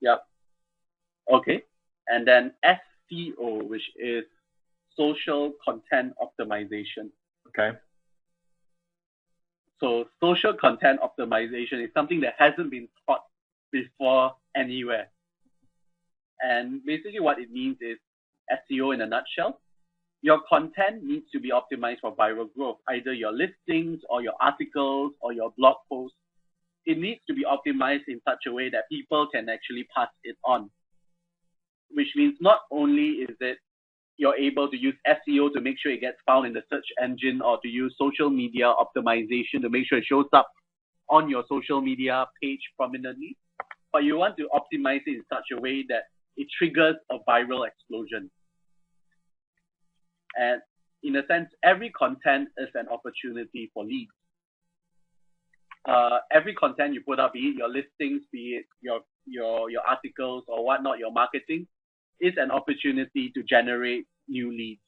Yep. Okay. And then SCO, which is social content optimization. Okay. So social content optimization is something that hasn't been taught before anywhere. And basically what it means is SEO in a nutshell. Your content needs to be optimized for viral growth, either your listings or your articles or your blog posts. It needs to be optimized in such a way that people can actually pass it on, which means not only is it you're able to use SEO to make sure it gets found in the search engine or to use social media optimization to make sure it shows up on your social media page prominently, but you want to optimize it in such a way that it triggers a viral explosion. And in a sense, every content is an opportunity for leads. Every content you put up, be it your listings, be it your articles or whatnot, your marketing, is an opportunity to generate new leads.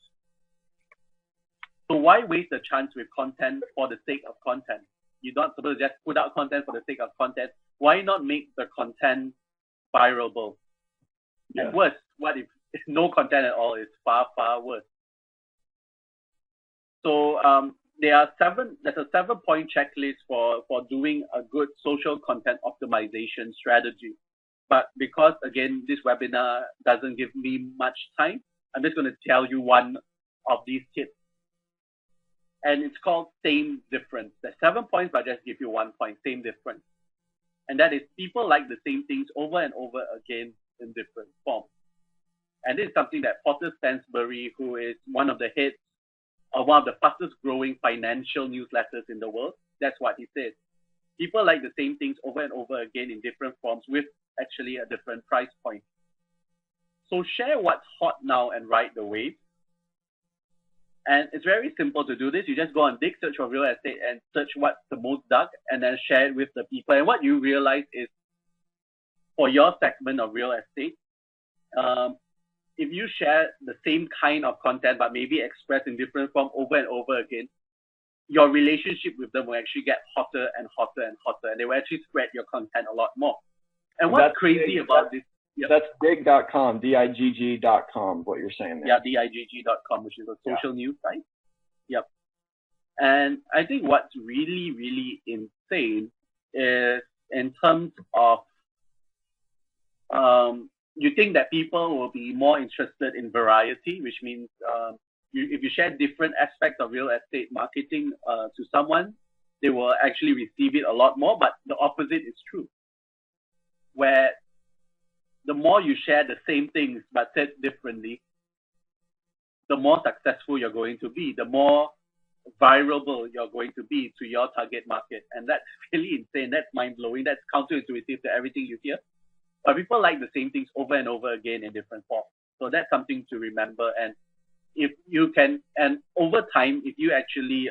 So why waste the chance with content for the sake of content? You're not supposed to just put out content for the sake of content. Why not make the content viralable? Yeah. And worse, what if no content at all? Is far, far worse. So there's a 7-point checklist for doing a good social content optimization strategy. But because, again, this webinar doesn't give me much time, I'm just going to tell you one of these tips. And it's called same difference. There's 7 points, but I just give you 1 point, same difference. And that is people like the same things over and over again in different forms. And this is something that Porter Stansberry, who is one of the heads of one of the fastest growing financial newsletters in the world, that's what he said. People like the same things over and over again in different forms with actually a different price point. So share what's hot now and ride the wave. And it's very simple to do this. You just go on Dig Search for real estate and search what's the most dug and then share it with the people. And what you realize is for your segment of real estate, if you share the same kind of content but maybe expressed in different form over and over again, your relationship with them will actually get hotter and hotter and hotter, and they will actually spread your content a lot more. And what's crazy about this? Yep. That's dig.com, digg.com, what you're saying there. Yeah, digg.com, which is a social news site. Yep. And I think what's really, really insane is in terms of you think that people will be more interested in variety, which means if you share different aspects of real estate marketing to someone, they will actually receive it a lot more. But the opposite is true, where the more you share the same things but said differently, the more successful you're going to be, the more viable you're going to be to your target market. And that's really insane. That's mind-blowing. That's counterintuitive to everything you hear. But people like the same things over and over again in different forms. So that's something to remember. And if you can, and over time, if you actually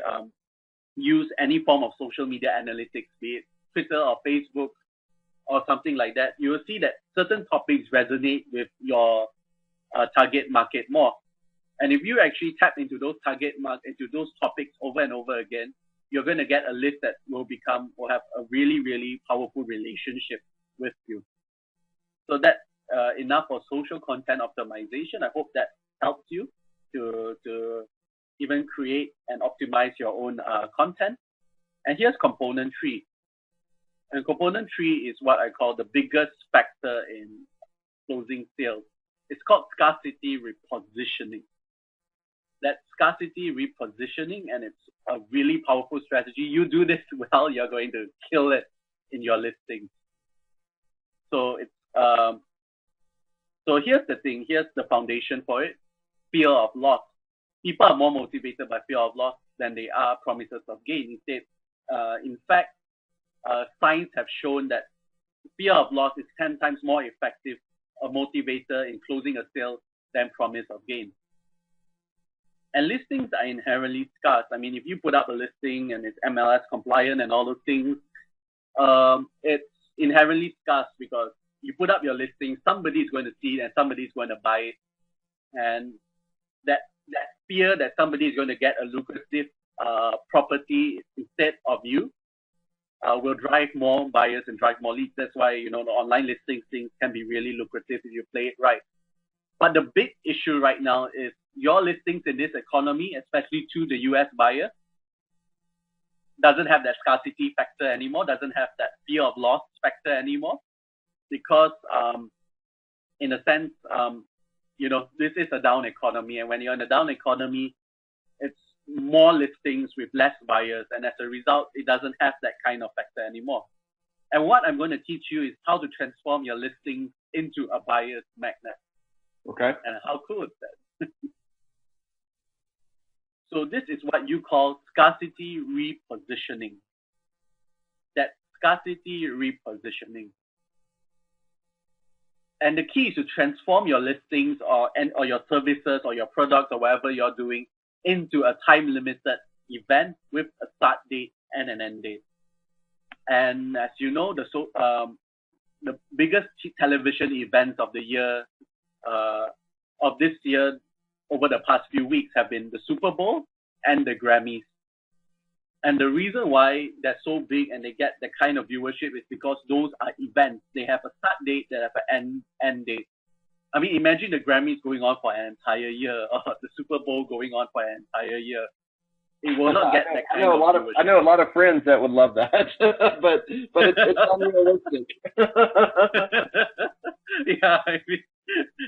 use any form of social media analytics, be it Twitter or Facebook or something like that, you will see that certain topics resonate with your target market more. And if you actually tap into those into those topics over and over again, you're going to get a list that will have a really, really powerful relationship with you. So that's enough for social content optimization. I hope that helps you to even create and optimize your own content. And here's component three. And component three is what I call the biggest factor in closing sales. It's called scarcity repositioning. That scarcity repositioning, and it's a really powerful strategy. You do this well, you're going to kill it in your listings. So it's so here's the thing. Here's the foundation for it: fear of loss. People are more motivated by fear of loss than they are promises of gain. Instead, in fact, science have shown that fear of loss is 10 times more effective a motivator in closing a sale than promise of gain. And listings are inherently scarce. I mean, if you put up a listing and it's MLS compliant and all those things, it's inherently scarce because you put up your listing, somebody is going to see it and somebody is going to buy it. And that fear that somebody is going to get a lucrative property instead of you will drive more buyers and drive more leads. That's why, the online listing things can be really lucrative if you play it right. But the big issue right now is your listings in this economy, especially to the US buyer, doesn't have that scarcity factor anymore, doesn't have that fear of loss factor anymore, because in a sense, this is a down economy, and when you're in a down economy, it's more listings with less buyers, and as a result, it doesn't have that kind of factor anymore. And what I'm going to teach you is how to transform your listings into a buyer's magnet. Okay. And how cool is that? So this is what you call scarcity repositioning. That scarcity repositioning. And the key is to transform your listings or your services or your products or whatever you're doing into a time-limited event with a start date and an end date. And as you know, the biggest television events of the year, of this year, over the past few weeks have been the Super Bowl and the Grammys. And the reason why they're so big and they get the kind of viewership is because those are events. They have a start date, they have an end date. I mean, imagine the Grammys going on for an entire year, or the Super Bowl going on for an entire year. It will not get that kind of viewership. I know a lot of friends that would love that, but it's unrealistic. Yeah, I mean,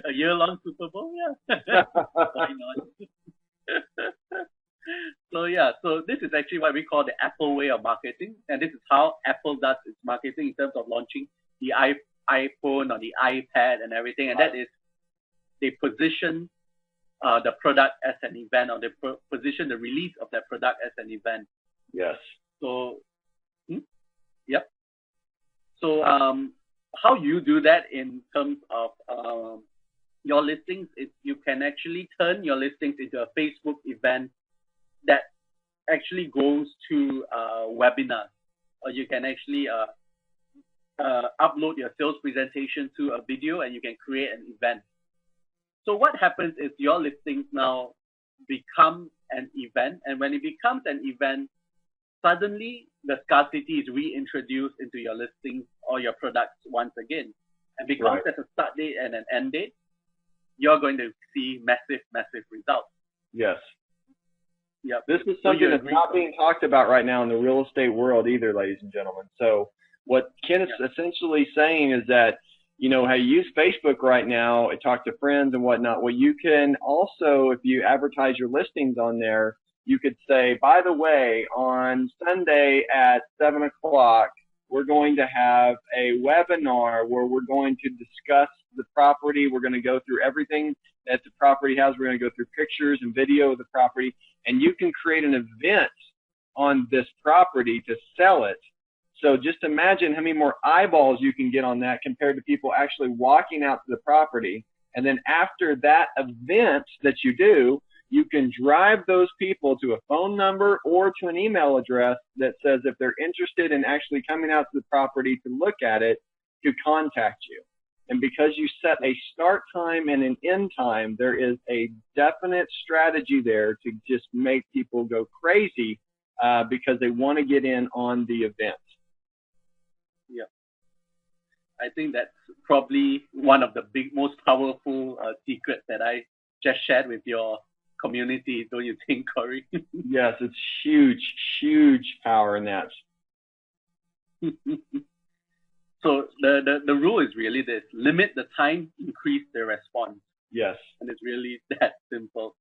a year-long Super Bowl, yeah. Why not? So this is actually what we call the Apple way of marketing, and this is how Apple does its marketing in terms of launching the iPhone or the iPad and everything, and that is they position the product as an event, or they position the release of that product as an event. Yes. So, yep. So how you do that in terms of your listings is you can actually turn your listings into a Facebook event that actually goes to webinars, or you can actually upload your sales presentation to a video, and you can create an event. So what happens is your listings now become an event, and when it becomes an event, suddenly the scarcity is reintroduced into your listings or your products once again. And because there's a start date and an end date, you're going to see massive, massive results. Yes. Yep. This is something that's not being talked about right now in the real estate world either, ladies and gentlemen. So what Ken is essentially saying is that, you know, how you use Facebook right now, talk to friends and whatnot. Well, you can also, if you advertise your listings on there, you could say, by the way, on Sunday at 7 o'clock, we're going to have a webinar where we're going to discuss the property. We're going to go through everything that the property has. We're going to go through pictures and video of the property. And you can create an event on this property to sell it. So just imagine how many more eyeballs you can get on that compared to people actually walking out to the property. And then after that event that you do, you can drive those people to a phone number or to an email address that says if they're interested in actually coming out to the property to look at it, to contact you. And because you set a start time and an end time, there is a definite strategy there to just make people go crazy because they want to get in on the event. Yeah. I think that's probably one of the most powerful secrets that I just shared with your community, don't you think, Corey? Yes, it's huge power in that. So the rule is really this: limit the time, increase the response. Yes. And it's really that simple.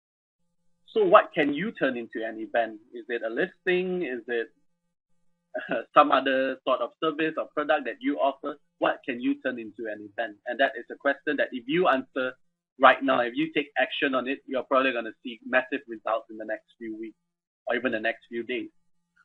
So what can you turn into an event? Is it a listing? Is it some other sort of service or product that you offer? What can you turn into an event? And that is a question that if you answer right now, if you take action on it, you're probably going to see massive results in the next few weeks or even the next few days.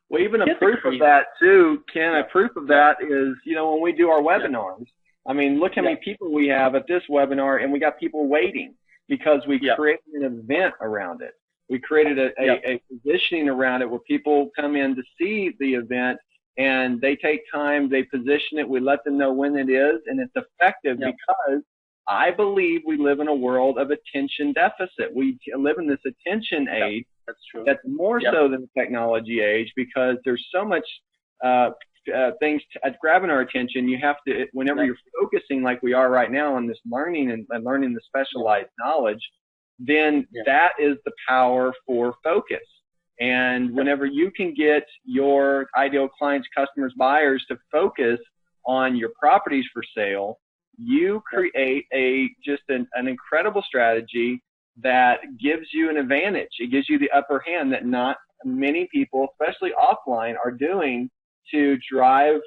Well, even a proof of that too, Ken, a proof of that is, you know, when we do our webinars, I mean, look how many people we have at this webinar, and we got people waiting because we created an event around it. We created a positioning around it where people come in to see the event, and they take time, they position it, we let them know when it is, and it's effective because I believe we live in a world of attention deficit. We live in this attention age. That's true. That's more so than the technology age because there's so much things grabbing our attention. You have to, whenever you're focusing like we are right now on this learning and learning the specialized knowledge, then that is the power for focus. And whenever you can get your ideal clients, customers, buyers to focus on your properties for sale, you create just an incredible strategy that gives you an advantage. It gives you the upper hand that not many people, especially offline, are doing to drive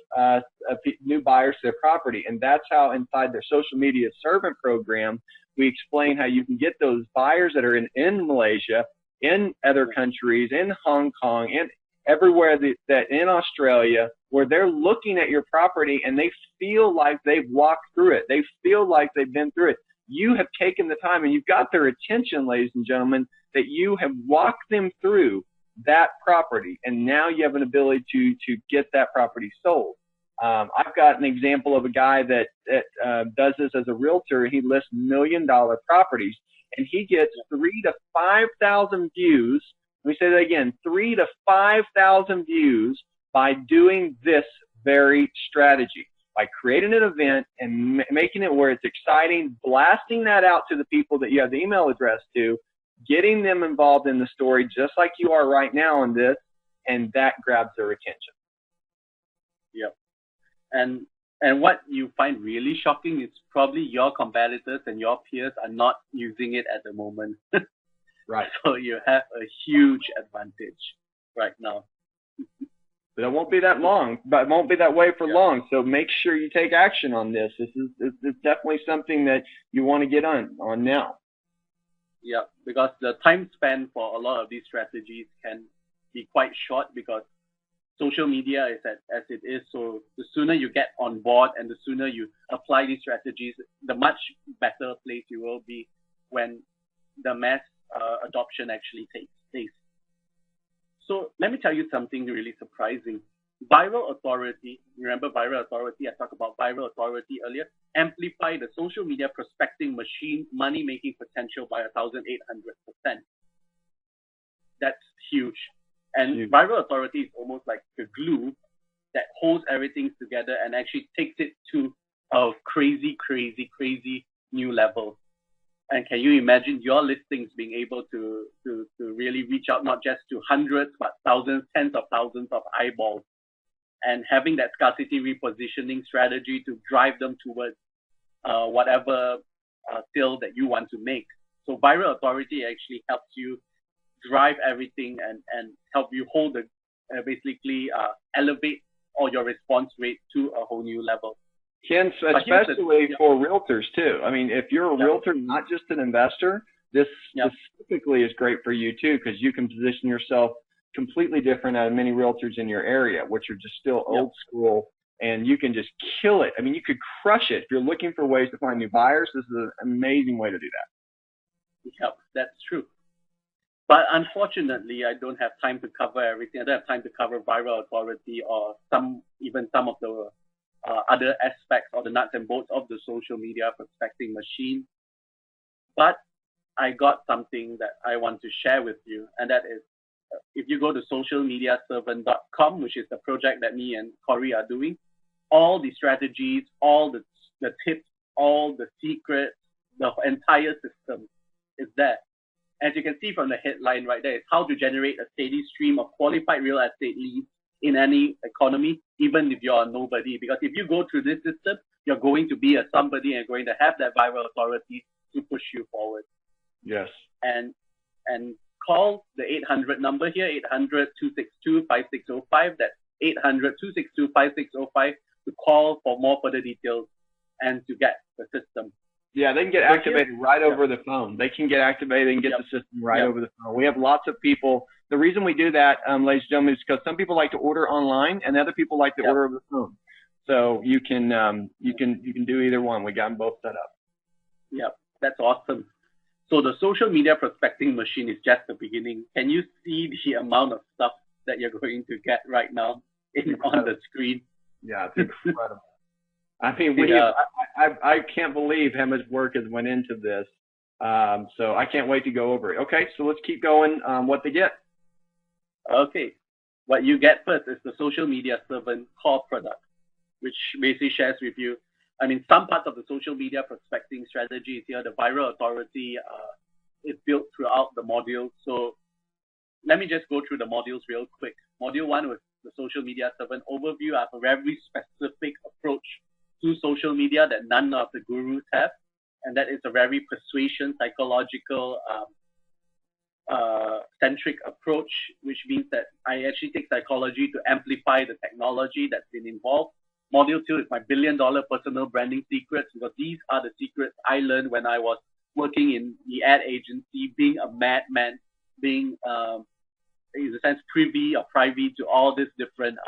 new buyers to their property. And that's how inside their social media servant program, we explain how you can get those buyers that are in Malaysia, in other countries, in Hong Kong, in everywhere that in Australia, where they're looking at your property and they feel like they've walked through it. They feel like they've been through it. You have taken the time and you've got their attention, ladies and gentlemen, that you have walked them through that property. And now you have an ability to get that property sold. I've got an example of a guy that does this as a realtor. He lists $1 million properties and he gets 3,000 to 5,000 views. Let me say that again, 3,000 to 5,000 views by doing this very strategy, by creating an event and making it where it's exciting, blasting that out to the people that you have the email address to, getting them involved in the story just like you are right now on this, and that grabs their attention. Yep. And what you find really shocking is probably your competitors and your peers are not using it at the moment. Right. So you have a huge advantage right now. But it won't be that long, but it won't be that way for long. So make sure you take action on this. It's definitely something that you want to get on now. Yeah, because the time span for a lot of these strategies can be quite short because social media is as it is. So the sooner you get on board and the sooner you apply these strategies, the much better place you will be when the mass adoption actually takes place. So let me tell you something really surprising. Viral authority, remember viral authority? I talked about viral authority earlier. Amplify the social media prospecting machine money-making potential by 1,800%. That's huge. And viral authority is almost like the glue that holds everything together and actually takes it to a crazy new level. And can you imagine your listings being able to really reach out not just to hundreds, but thousands, tens of thousands of eyeballs, and having that scarcity repositioning strategy to drive them towards whatever sale that you want to make. So viral authority actually helps you drive everything and help you hold the basically elevate all your response rate to a whole new level. Ken, especially for realtors too. I mean, if you're a realtor, not just an investor, this specifically is great for you too, because you can position yourself completely different out of many realtors in your area, which are just still old school, and you can just kill it. I mean, you could crush it. If you're looking for ways to find new buyers, this is an amazing way to do that. Yep, that's true. But unfortunately, I don't have time to cover everything. I don't have time to cover viral authority or even some of the other aspects or the nuts and bolts of the social media prospecting machine. But I got something that I want to share with you, and that is, if you go to socialmediaservant.com, which is the project that me and Corey are doing, all the strategies, all the tips, all the secrets, the entire system is there. As you can see from the headline right there, it's how to generate a steady stream of qualified real estate leads in any economy, even if you're a nobody. Because if you go through this system, you're going to be a somebody and going to have that viral authority to push you forward. Yes. And call the 800 number here, 800-262-5605. That's 800-262-5605 to call for more further details and to get the system. Yeah, they can get activated right over the phone. They can get activated and get the system right over the phone. We have lots of people. The reason we do that, ladies and gentlemen, is because some people like to order online and other people like to order over the phone. So you can do either one. We got them both set up. Yep, that's awesome. So the social media prospecting machine is just the beginning. Can you see the amount of stuff that you're going to get right now on the screen? Yeah, it's incredible. I mean, I can't believe how much work has went into this. So I can't wait to go over it. Okay, so let's keep going. What they get? Okay, what you get first is the Social Media Servant core product, which basically shares with you. I mean, some parts of the social media prospecting strategy is here. The viral authority is built throughout the modules. So let me just go through the modules real quick. Module 1 was the Social Media Servant overview. I have a very specific approach to social media that none of the gurus have, and that is a very persuasion, psychological, centric approach, which means that I actually take psychology to amplify the technology that's been involved. Module 2 is my $1 billion personal branding secrets, because these are the secrets I learned when I was working in the ad agency, being a madman, being, in a sense, privy to all these different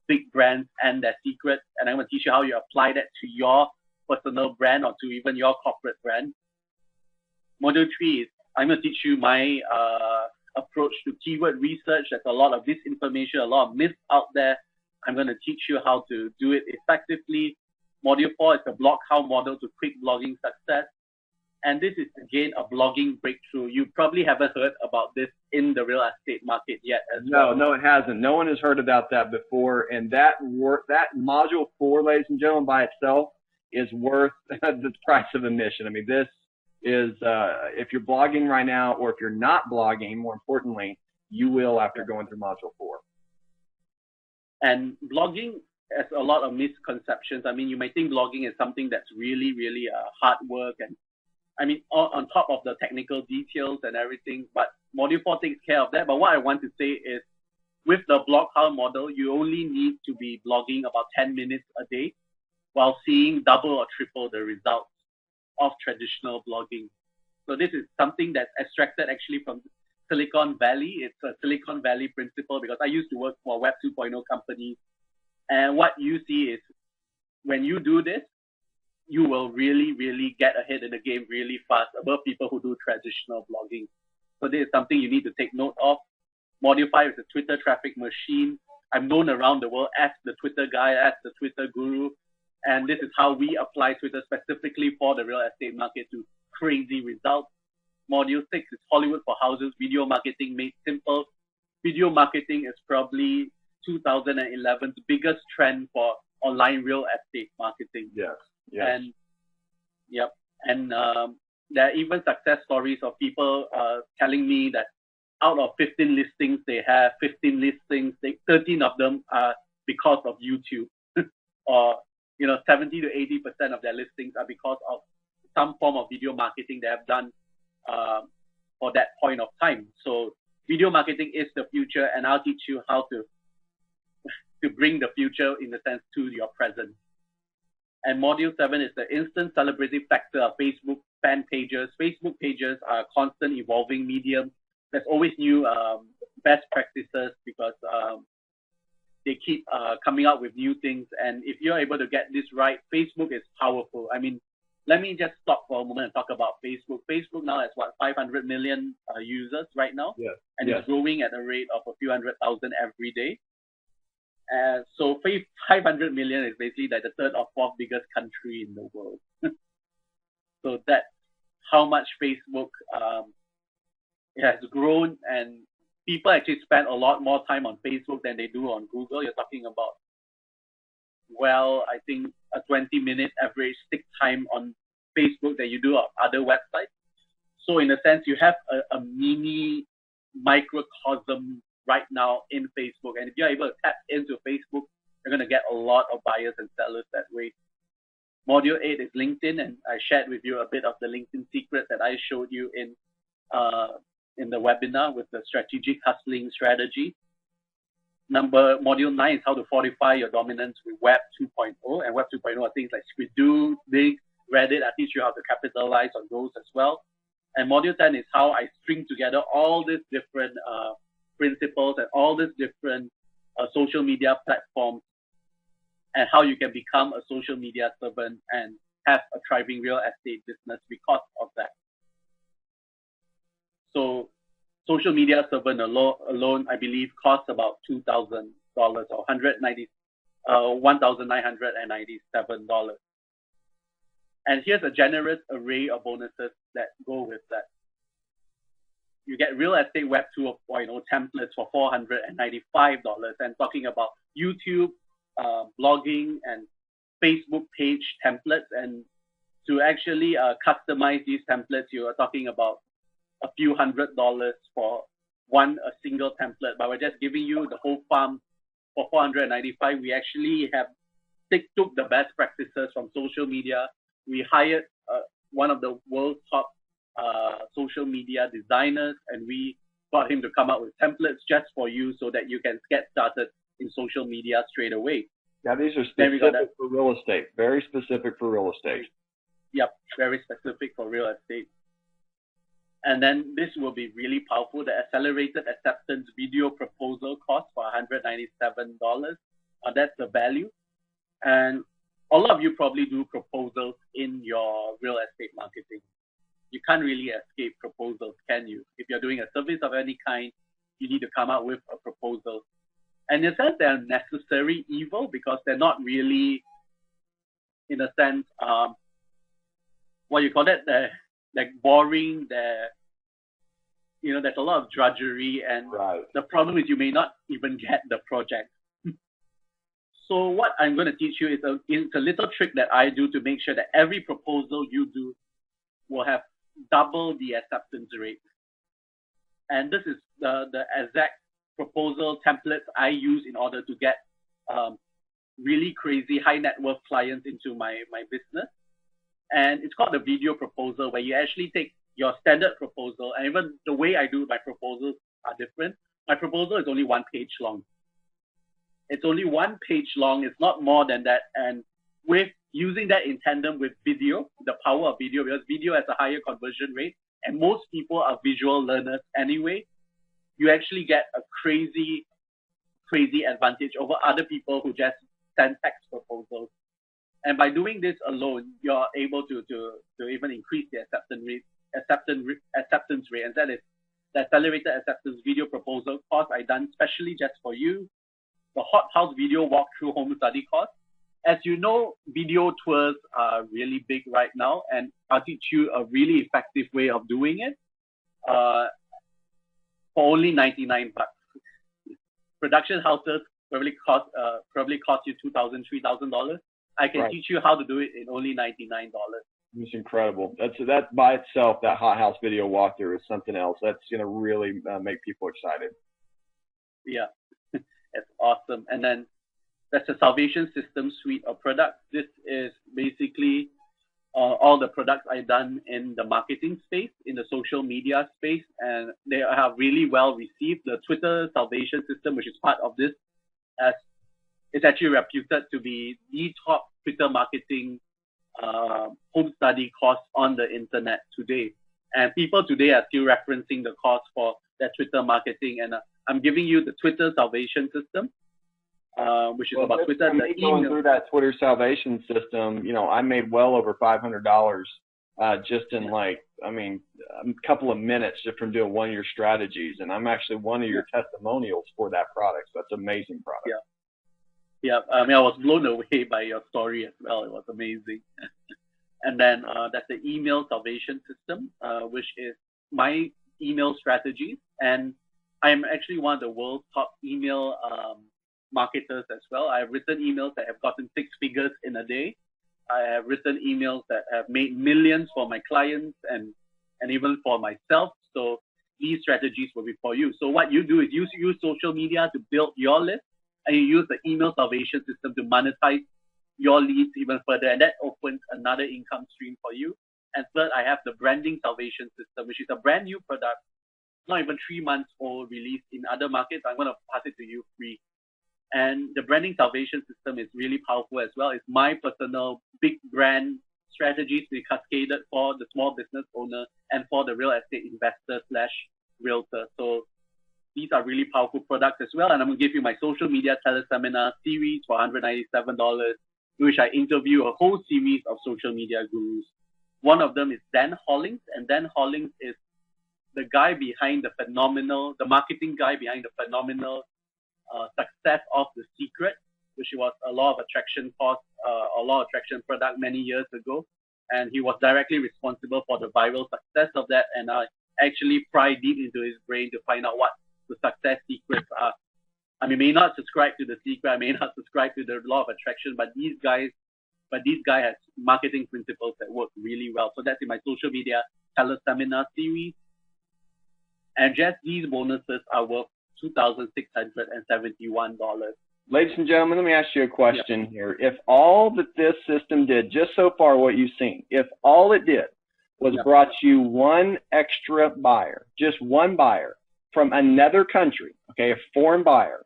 big brands and their secrets. And I'm going to teach you how you apply that to your personal brand or to even your corporate brand. Module 3 is I'm going to teach you my approach to keyword research. There's a lot of disinformation, a lot of myths out there. I'm going to teach you how to do it effectively. Module 4 is the BlogHow model to quick blogging success. And this is, again, a blogging breakthrough. You probably haven't heard about this in the real estate market yet as well. No, it hasn't. No one has heard about that before. And that module 4, ladies and gentlemen, by itself is worth the price of admission. I mean, this is, if you're blogging right now, or if you're not blogging, more importantly, you will after going through module 4. And blogging has a lot of misconceptions. I mean, you might think blogging is something that's really, really hard work, and I mean, on top of the technical details and everything, but Module 4 takes care of that. But what I want to say is, with the BlogHow model, you only need to be blogging about 10 minutes a day while seeing double or triple the results of traditional blogging. So this is something that's extracted actually from Silicon Valley. It's a Silicon Valley principle, because I used to work for Web 2.0 companies. And what you see is, when you do this, you will really, really get ahead in the game really fast above people who do traditional blogging. So this is something you need to take note of. Module 5 is a Twitter traffic machine. I'm known around the world as the Twitter guy, as the Twitter guru. And this is how we apply Twitter specifically for the real estate market to crazy results. Module 6 is Hollywood for Houses, video marketing made simple. Video marketing is probably 2011's biggest trend for online real estate marketing. Yes. And there are even success stories of people telling me that out of 15 listings they have, 15 listings, 13 of them are because of YouTube, or 70 to 80% of their listings are because of some form of video marketing they have done for that point of time. So video marketing is the future, and I'll teach you how to bring the future, in a sense, to your present. And module 7 is the instant celebrity factor of Facebook fan pages. Facebook pages are a constant evolving medium. There's always new best practices because they keep coming out with new things. And if you're able to get this right, Facebook is powerful. I mean, let me just stop for a moment and talk about Facebook. Facebook now has 500 million users right now, and it's growing at a rate of a few 100,000 every day. So 500 million is basically like the third or fourth biggest country in the world. So that's how much Facebook it has grown, and people actually spend a lot more time on Facebook than they do on Google. You're talking about, well, I think a 20-minute average stick time on Facebook that you do on other websites. So in a sense, you have a mini microcosm right now in Facebook. And if you're able to tap into Facebook, you're going to get a lot of buyers and sellers that way. Module 8 is LinkedIn, and I shared with you a bit of the LinkedIn secret that I showed you in the webinar with the strategic hustling strategy. Module 9 is how to fortify your dominance with Web 2.0. And Web 2.0 are things like Squidoo, Dig, Reddit. I teach you how to capitalize on those as well. And module 10 is how I string together all these different principles and all these different social media platforms, and how you can become a social media servant and have a thriving real estate business because of that. So social media servant alone, I believe, costs about $2,000 or $1,997. And here's a generous array of bonuses that go with that. You get Real Estate Web 2.0 templates for $495, and talking about YouTube, blogging, and Facebook page templates. And to actually customize these templates, you are talking about a few $100s for a single template. But we're just giving you the whole farm for $495. We actually took the best practices from social media. We hired one of the world's top social media designers, and we got him to come up with templates just for you so that you can get started in social media straight away. Now, these are specific for real estate, very specific for real estate. Yep, very specific for real estate. And then this will be really powerful. The accelerated acceptance video proposal cost for $197. That's the value. And a lot of you probably do proposals in your real estate marketing. You can't really escape proposals, can you? If you're doing a service of any kind, you need to come up with a proposal. And in a sense, they're necessary evil because they're not really, in a sense, what you call that? They're like boring. There's a lot of drudgery, and the problem is you may not even get the project. So what I'm going to teach you is a little trick that I do to make sure that every proposal you do will have double the acceptance rate. And this is the exact proposal templates I use in order to get really crazy high net worth clients into my business. And it's called the video proposal, where you actually take your standard proposal, and even the way I do my proposals are different. My proposal is only 1 page long. It's only 1 page long. It's not more than that. And with using that in tandem with video, the power of video, because video has a higher conversion rate, and most people are visual learners anyway, you actually get a crazy advantage over other people who just send text proposals. And by doing this alone, you're able to even increase the acceptance rate. And that is the accelerated acceptance video proposal course I done specially just for you. The Hot House video walkthrough home study course. As you know, video tours are really big right now, and I'll teach you a really effective way of doing it for only $99. Production houses probably cost you $2,000, $3,000. I can teach you how to do it in only $99. It's incredible. That by itself, that Hot House video walkthrough is something else. That's going to really make people excited. Yeah, it's awesome. And then that's the Salvation System suite of products. This is basically all the products I've done in the marketing space, in the social media space, and they have really well received. The Twitter Salvation System, which is part of this, as it's actually reputed to be the top Twitter marketing home study course on the internet today. And people today are still referencing the course for their Twitter marketing. And I'm giving you the Twitter Salvation System, which is about Twitter. Me going through that Twitter Salvation System, I made well over $500 just in a couple of minutes just from doing one-year strategies. And I'm actually one of your testimonials for that product. So that's an amazing product. Yeah. Yeah, I was blown away by your story as well. It was amazing. And then that's the Email Salvation System, which is my email strategies. And I'm actually one of the world's top email marketers as well. I have written emails that have gotten 6 figures in a day. I have written emails that have made millions for my clients and even for myself. So these strategies will be for you. So what you do is you use social media to build your list, and you use the Email Salvation System to monetize your leads even further. And that opens another income stream for you. And third, I have the Branding Salvation System, which is a brand new product, not even 3 months old, released in other markets. I'm going to pass it to you free. And the Branding Salvation System is really powerful as well. It's my personal big brand strategies to be cascaded for the small business owner and for the real estate investor / realtor. So these are really powerful products as well. And I'm going to give you my social media teleseminar series for $197, in which I interview a whole series of social media gurus. One of them is Dan Hollings, and Dan Hollings is the guy behind the marketing guy behind the phenomenal success of The Secret, which was a law of attraction course, a law of attraction product many years ago. And he was directly responsible for the viral success of that. And I actually pry deep into his brain to find out what the success secrets are. I may not subscribe to The Secret, I may not subscribe to the law of attraction, but this guy has marketing principles that work really well. So that's in my social media teleseminar series. And just these bonuses are worth $2,671. Ladies and gentlemen, let me ask you a question here. If all that this system did, just so far what you've seen, if all it did was brought you one extra buyer, just one buyer from another country, okay, a foreign buyer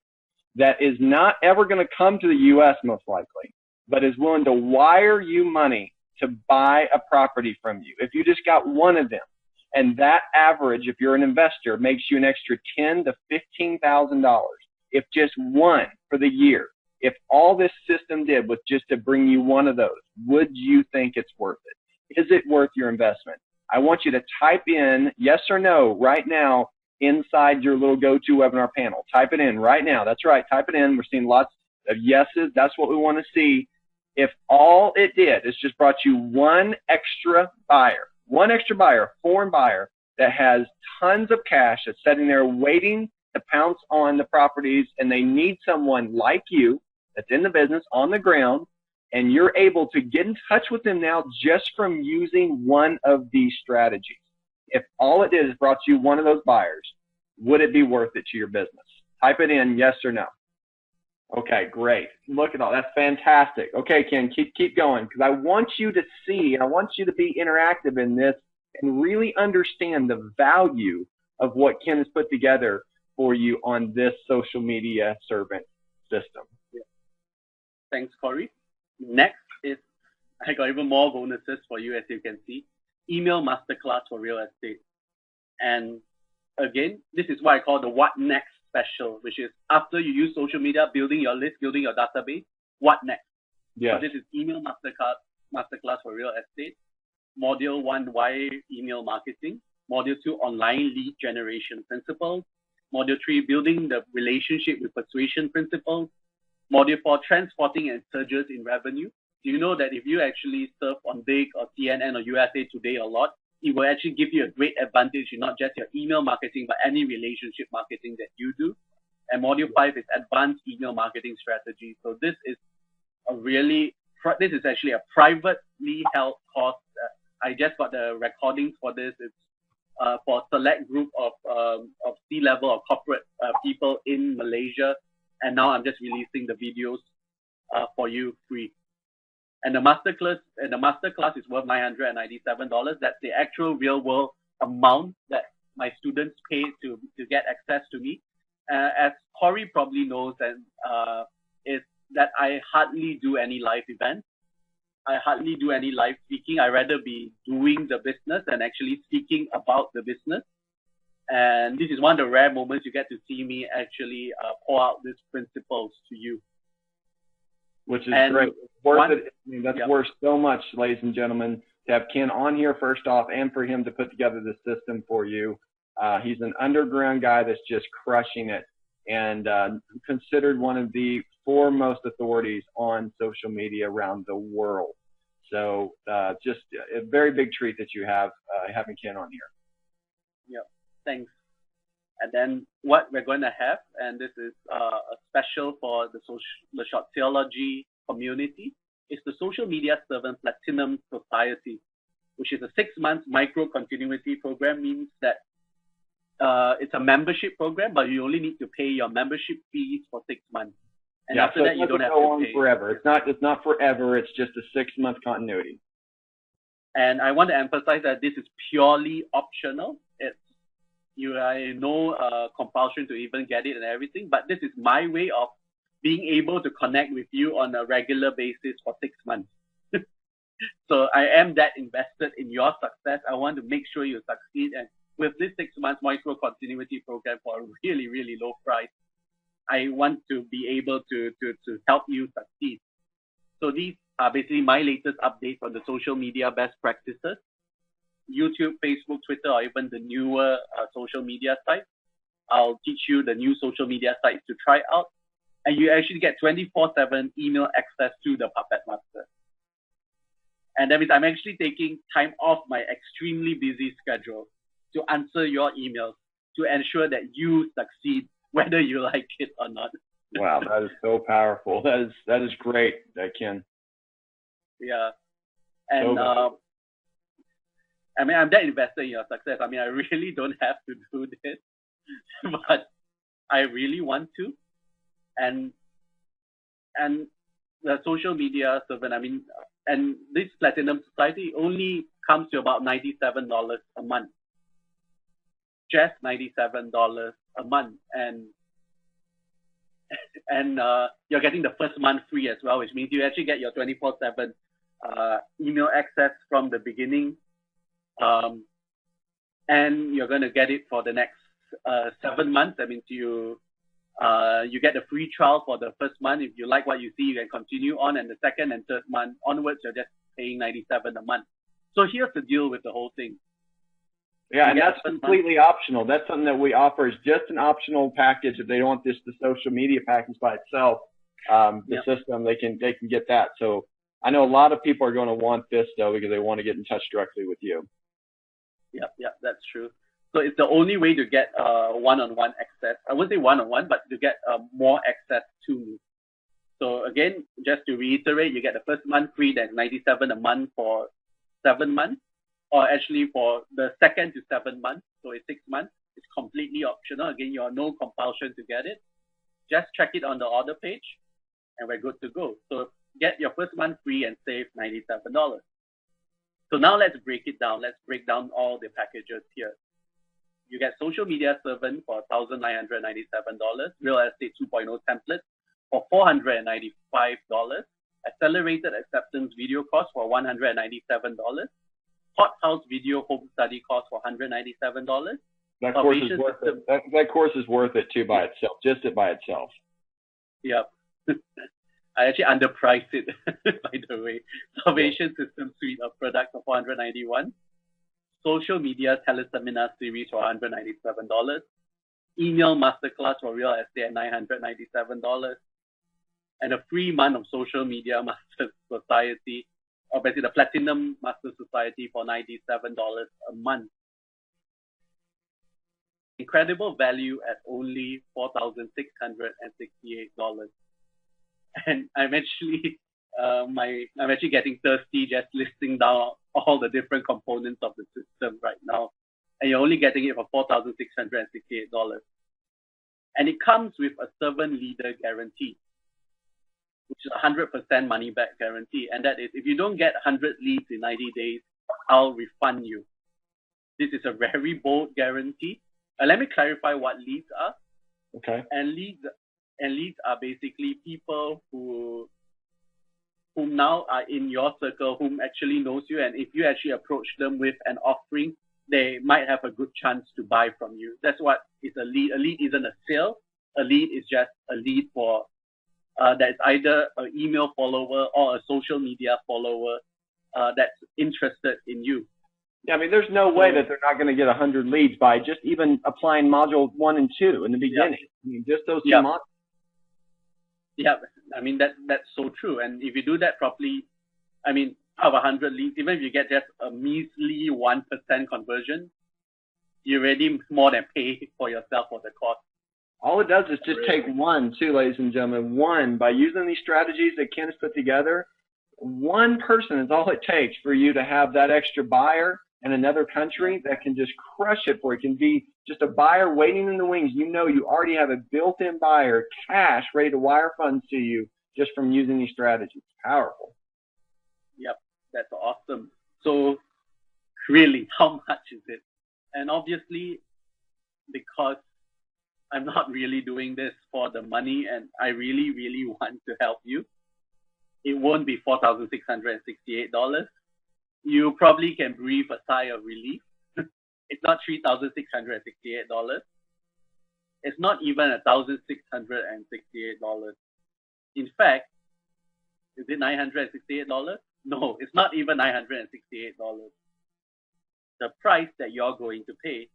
that is not ever going to come to the U.S. most likely, but is willing to wire you money to buy a property from you. If you just got one of them, and that average, if you're an investor, makes you an extra $10,000 to $15,000. If just one for the year, if all this system did was just to bring you one of those, would you think it's worth it? Is it worth your investment? I want you to type in yes or no right now inside your little GoToWebinar panel. Type it in right now. That's right. Type it in. We're seeing lots of yeses. That's what we want to see. If all it did is just brought you one extra buyer, a foreign buyer that has tons of cash that's sitting there waiting to pounce on the properties, and they need someone like you that's in the business on the ground, and you're able to get in touch with them now just from using one of these strategies. If all it did is brought you one of those buyers, would it be worth it to your business? Type it in, yes or no. Okay, great. Look at all. That's fantastic. Okay, Ken, keep going, because I want you to see, and I want you to be interactive in this and really understand the value of what Ken has put together for you on this social media servant system. Yeah. Thanks, Corey. Next is, I got even more bonuses for you, as you can see. Email Masterclass for Real Estate. And again, this is what I call the What Next special, which is after you use social media, building your list, building your database, what next? Yeah. So this is Email Masterclass for Real Estate. Module 1, Why Email Marketing. Module 2, Online Lead Generation Principles. Module 3, Building the Relationship with Persuasion Principles. Module 4, Transporting and Surges in Revenue. Do you know that if you actually surf on Big or CNN or USA Today a lot, it will actually give you a great advantage in not just your email marketing, but any relationship marketing that you do. And Module 5 is Advanced Email Marketing Strategy. So this is actually a privately held course I just got the recordings for this. It's for a select group of C-level or corporate people in Malaysia, and now I'm just releasing the videos for you free. And the masterclass is worth $997. That's the actual real world amount that my students pay to get access to me. As Corey probably knows, and is that I hardly do any live events. I hardly do any live speaking. I rather be doing the business and actually speaking about the business. And this is one of the rare moments you get to see me actually pour out these principles to you. Which is great. Worth it. I mean, that's worth so much, ladies and gentlemen, to have Ken on here first off, and for him to put together the system for you. He's an underground guy that's just crushing it, and considered one of the foremost authorities on social media around the world. So just a very big treat that you have having Ken on here. Yeah, thanks. And then what we're going to have, and this is a special for the Short Theology community, is the Social Media Servant Platinum Society, which is a 6-month micro continuity program. Means that it's a membership program, but you only need to pay your membership fees for 6 months. And after that, you don't have to pay. Forever. It's not forever. It's just a 6-month continuity. And I want to emphasize that this is purely optional. You are no compulsion to even get it and everything, but this is my way of being able to connect with you on a regular basis for 6 months. So I am that invested in your success. I want to make sure you succeed. And with this 6 months micro continuity program for a really, really low price, I want to be able to help you succeed. So these are basically my latest updates on the social media best practices. YouTube, Facebook, Twitter, or even the newer social media sites. I'll teach you the new social media sites to try out. And you actually get 24/7 email access to the Puppet Master. And that means I'm actually taking time off my extremely busy schedule to answer your emails to ensure that you succeed, whether you like it or not. Wow, that is so powerful. That is great, Ken. Yeah. And I mean, I'm that invested in your success. I mean, I really don't have to do this, but I really want to. And the social media servant, I mean, and this Platinum Society only comes to about $97 a month. Just $97 a month. And you're getting the first month free as well, which means you actually get your 24/7 email access from the beginning. And you're going to get it for the next 7 months. That means you get the free trial for the first month. If you like what you see, you can continue on. And the second and third month onwards, you're just paying $97 a month. So here's the deal with the whole thing. Yeah, and that's completely optional. That's something that we offer is just an optional package. If they don't want the social media package by itself, the system, they can get that. So I know a lot of people are going to want this though because they want to get in touch directly with you. Yeah, that's true. So it's the only way to get one-on-one access. I wouldn't say one-on-one, but to get more access to me. So again, just to reiterate, you get the first month free. That's $97 a month for 7 months, or actually for the second to 7 months. So it's 6 months. It's completely optional. Again, you have no compulsion to get it. Just check it on the order page, and we're good to go. So get your first month free and save $97. So now let's break it down. Let's break down all the packages here. You get Social Media Servant for $1,997, Real Estate 2.0 template for $495, Accelerated Acceptance Video course for $197, Hot House Video Home Study course for $197. That course is worth it. That course is worth it too by itself, just it by itself. Yep. I actually underpriced it, by the way. Salvation System Suite of products for $491. Social Media Teleseminar Series for $197. Email Masterclass for Real Estate at $997. And a free month of Social Media Master Society, or basically the Platinum Master Society for $97 a month. Incredible value at only $4,668. And I'm actually I'm actually getting thirsty just listing down all the different components of the system right now. And you're only getting it for $4,668. And it comes with a servant leader guarantee, which is 100% money back guarantee. And that is, if you don't get 100 leads in 90 days, I'll refund you. This is a very bold guarantee. Let me clarify what leads are. Okay. And leads are basically people who now are in your circle, whom actually knows you. And if you actually approach them with an offering, they might have a good chance to buy from you. That's what is a lead. A lead isn't a sale. A lead is just a lead for that's either an email follower or a social media follower that's interested in you. Yeah, I mean, there's no way that they're not going to get 100 leads by just even applying module 1 and 2 in the beginning. Yeah. I mean, just those two modules. Yeah, I mean, that's so true. And if you do that properly, I mean, out of 100 leads, even if you get just a measly 1% conversion, you already more than pay for yourself for the cost. All it does is just take one, too, ladies and gentlemen. One, by using these strategies that Ken has put together, one person is all it takes for you to have that extra buyer in another country that can just crush it for you. It can be just a buyer waiting in the wings. You know you already have a built-in buyer, cash, ready to wire funds to you just from using these strategies. Powerful. Yep, that's awesome. So really, how much is it? And obviously, because I'm not really doing this for the money and I really, really want to help you, it won't be $4,668. You probably can breathe a sigh of relief. It's not $3,668. It's not even $1,668. In fact, is it $968? No, it's not even $968. The price that you're going to pay is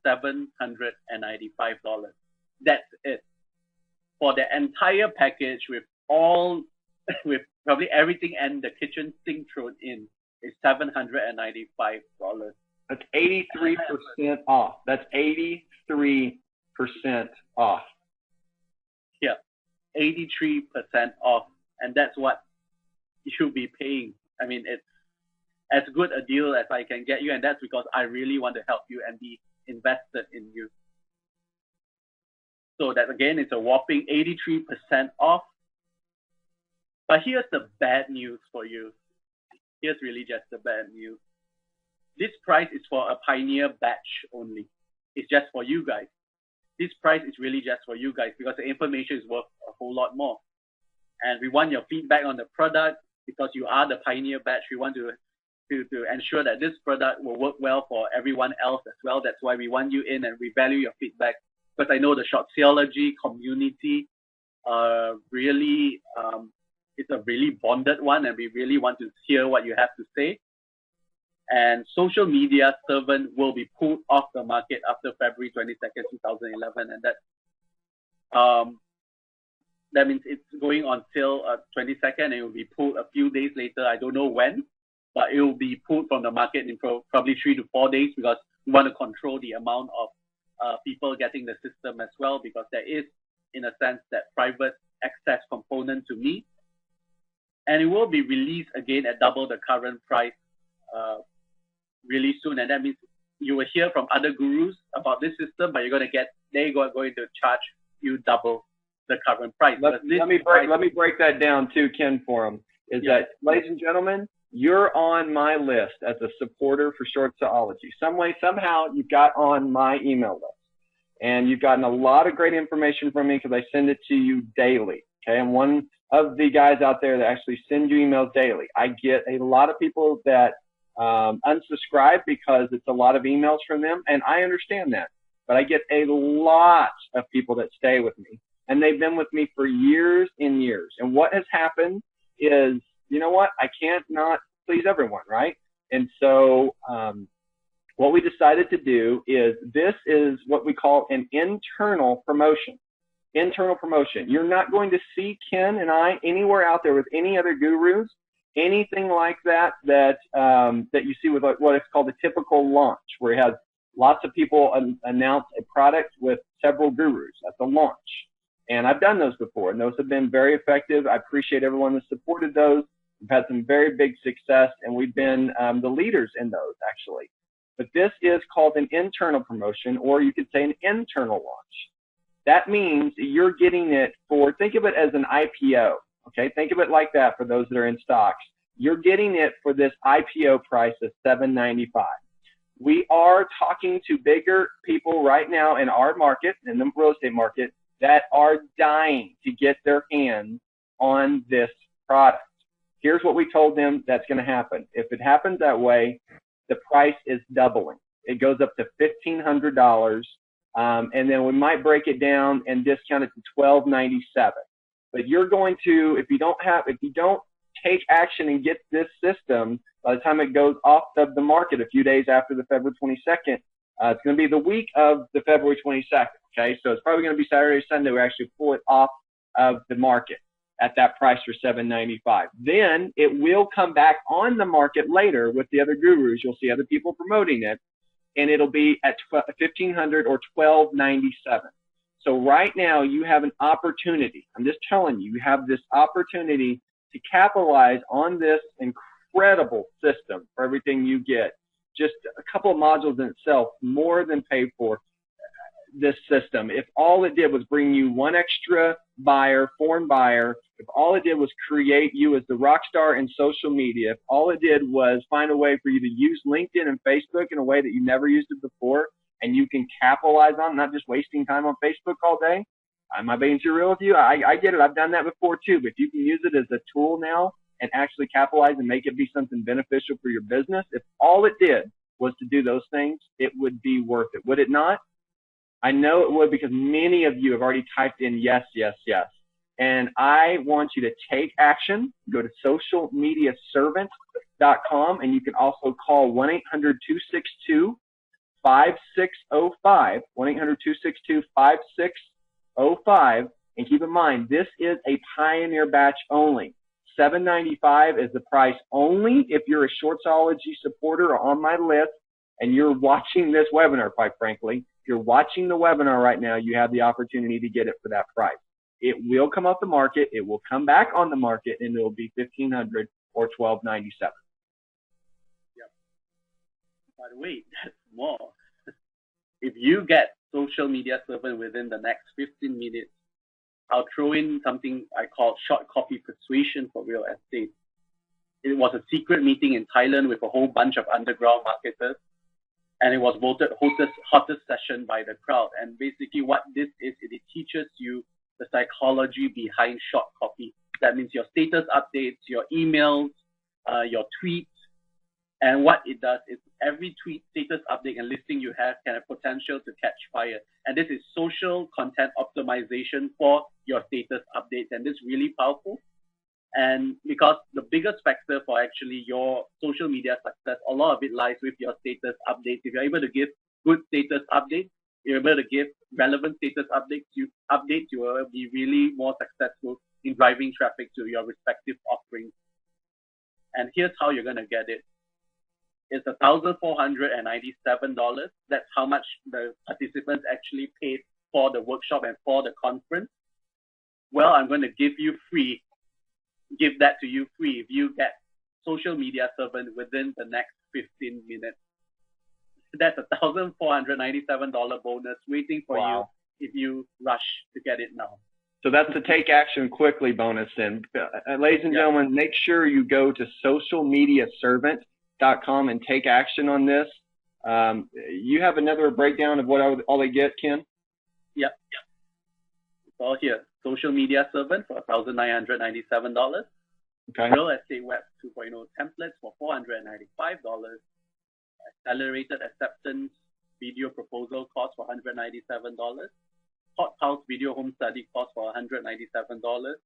$795. That's it. For the entire package with all, with probably everything and the kitchen sink thrown in, is $795. That's 83% off. That's 83% off. Yeah, 83% off. And that's what you should be paying. I mean, it's as good a deal as I can get you. And that's because I really want to help you and be invested in you. So that again, it's a whopping 83% off. But here's the bad news for you. Here's really just the bad news. This price is for a Pioneer batch only. It's just for you guys. This price is really just for you guys because the information is worth a whole lot more. And we want your feedback on the product because you are the Pioneer batch. We want to ensure that this product will work well for everyone else as well. That's why we want you in and we value your feedback. Because I know the Shortseology community really, it's a really bonded one and we really want to hear what you have to say. And social media servant will be pulled off the market after February 22nd, 2011. And that means it's going on till 22nd and it will be pulled a few days later. I don't know when, but it will be pulled from the market in probably 3 to 4 days because we want to control the amount of people getting the system as well, because there is, in a sense, that private access component to me. And it will be released again at double the current price really soon. And that means you will hear from other gurus about this system, but they're going to charge you double the current price. Let me break that down too, Ken, for them. That, ladies and gentlemen, you're on my list as a supporter for Shortseology. Some way, somehow, you got on my email list. And you've gotten a lot of great information from me because I send it to you daily. Okay, I'm one of the guys out there that actually send you emails daily. I get a lot of people that unsubscribe because it's a lot of emails from them, and I understand that. But I get a lot of people that stay with me, and they've been with me for years and years. And what has happened is, you know what? I can't not please everyone, right? And so what we decided to do is this is what we call an internal promotion. Internal promotion. You're not going to see Ken and I anywhere out there with any other gurus, anything like that that you see with what is called a typical launch, where it has lots of people announce a product with several gurus. That's a launch. And I've done those before, and those have been very effective. I appreciate everyone that supported those. We've had some very big success, and we've been the leaders in those, actually. But this is called an internal promotion, or you could say an internal launch. That means you're getting it for, think of it as an IPO, okay? Think of it like that for those that are in stocks. You're getting it for this IPO price of $7.95. We are talking to bigger people right now in our market, in the real estate market, that are dying to get their hands on this product. Here's what we told them that's going to happen. If it happens that way, the price is doubling. It goes up to $1,500, and then we might break it down and discount it to $1,297. But you're going to, if you don't take action and get this system, by the time it goes off of the market a few days after the February 22nd, it's going to be the week of the February 22nd. Okay, so it's probably going to be Saturday, Sunday. We actually pull it off of the market at that price for $7.95. Then it will come back on the market later with the other gurus. You'll see other people promoting it, and it'll be at $1,500 or $1,297. So right now you have an opportunity. I'm just telling you, you have this opportunity to capitalize on this incredible system for everything you get. Just a couple of modules in itself more than paid for this system. If all it did was bring you one extra buyer, foreign buyer, if all it did was create you as the rock star in social media, if all it did was find a way for you to use LinkedIn and Facebook in a way that you never used it before, and you can capitalize on, not just wasting time on Facebook all day. Am I being too real with you? I get it. I've done that before too, but if you can use it as a tool now and actually capitalize and make it be something beneficial for your business, if all it did was to do those things, it would be worth it. Would it not? I know it would, because many of you have already typed in yes, yes, yes. And I want you to take action. Go to socialmediaservant.com, and you can also call 1-800-262-5605, 1-800-262-5605. And keep in mind, this is a Pioneer batch only. $7.95 is the price only if you're a Shortsology supporter or on my list and you're watching this webinar, quite frankly. If you're watching the webinar right now, you have the opportunity to get it for that price. It will come off the market. It will come back on the market, and it will be $1,500 or $1,297. Yep. By the way, that's more. If you get Social Media Servant within the next 15 minutes, I'll throw in something I call short copy persuasion for real estate. It was a secret meeting in Thailand with a whole bunch of underground marketers, and it was voted hottest session by the crowd. And basically what this is, it teaches you the psychology behind short copy. That means your status updates, your emails, your tweets. And what it does is every tweet, status update, and listing you have can have potential to catch fire. And this is social content optimization for your status updates. And this is really powerful. And because the biggest factor for actually your social media success, a lot of it lies with your status updates. If you're able to give good status updates, you're able to give relevant status updates, you will be really more successful in driving traffic to your respective offerings. And here's how you're going to get it. It's $1,497. That's how much the participants actually paid for the workshop and for the conference. Well, I'm going to give that to you free if you get Social Media Servant within the next 15 minutes. That's $1,497 bonus waiting for you if you rush to get it now. So that's the take action quickly bonus then. Ladies and gentlemen, make sure you go to socialmediaservant.com and take action on this. You have another breakdown of what all they get, Ken? Yep. It's all here. Social Media Servant for $1,997. Okay. Real Estate Web 2.0 templates for $495. Accelerated Acceptance Video Proposal cost for $197. Hot House Video Home Study cost for $197.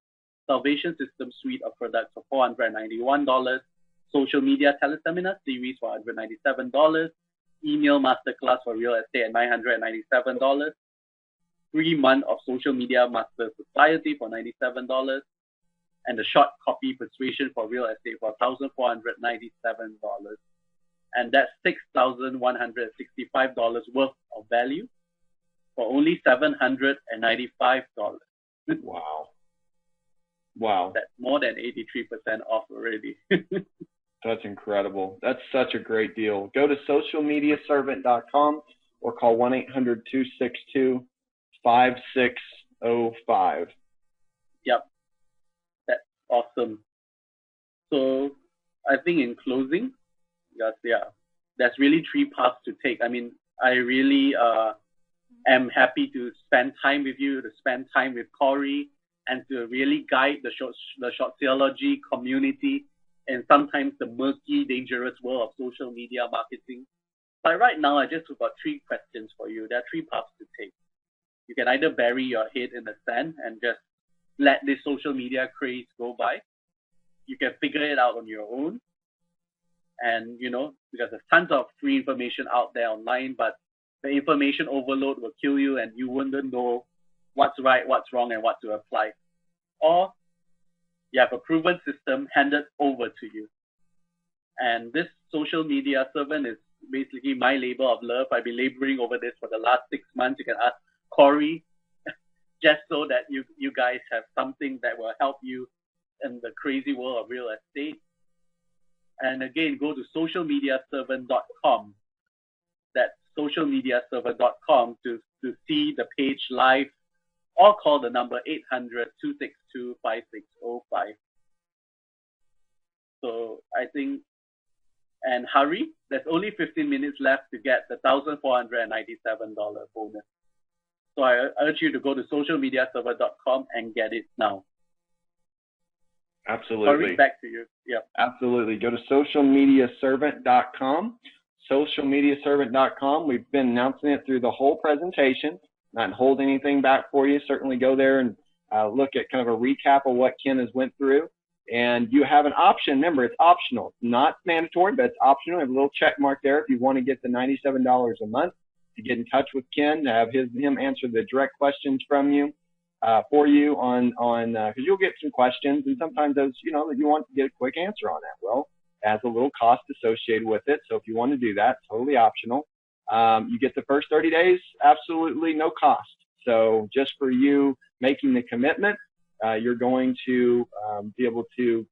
Salvation System Suite of products for $491. Social Media Teleseminar Series for $197. Email Masterclass for Real Estate at $997. 3 months of Social Media Master Society for $97. And the short copy persuasion for real estate for $1,497. And that's $6,165 worth of value for only $795. Wow. Wow. That's more than 83% off already. That's incredible. That's such a great deal. Go to socialmediaservant.com or call 1-800-262-5605. Yep. That's awesome. So I think in closing, there's really 3 paths to take. I mean, I really am happy to spend time with you, to spend time with Corey, and to really guide the Shortseology community in sometimes the murky, dangerous world of social media marketing. But right now, I just have got 3 questions for you. There are 3 paths to take. You can either bury your head in the sand and just let this social media craze go by. You can figure it out on your own. And, because there's tons of free information out there online, but the information overload will kill you and you wouldn't know what's right, what's wrong, and what to apply. Or you have a proven system handed over to you. And this social media servant is basically my labor of love. I've been laboring over this for the last 6 months. You can ask Corey, just so that you guys have something that will help you in the crazy world of real estate. And again, go to socialmediaservant.com. That's socialmediaservant.com to see the page live, or call the number 800-262-5605. So I think, and hurry, there's only 15 minutes left to get the $1,497 bonus. So I urge you to go to socialmediaservant.com and get it now. Absolutely. Corey, back to you. Yep. Absolutely. Go to socialmediaservant.com. Socialmediaservant.com. We've been announcing it through the whole presentation. Not hold anything back for you. Certainly go there and look at kind of a recap of what Ken has went through. And you have an option. Remember, it's optional. It's not mandatory, but it's optional. You have a little check mark there if you want to get the $97 a month to get in touch with Ken, to have him answer the direct questions from you. For you on because you'll get some questions, and sometimes those, you want to get a quick answer on that. Well, it has a little cost associated with it. So if you want to do that, totally optional. You get the first 30 days, absolutely no cost. So just for you making the commitment, you're going to be able to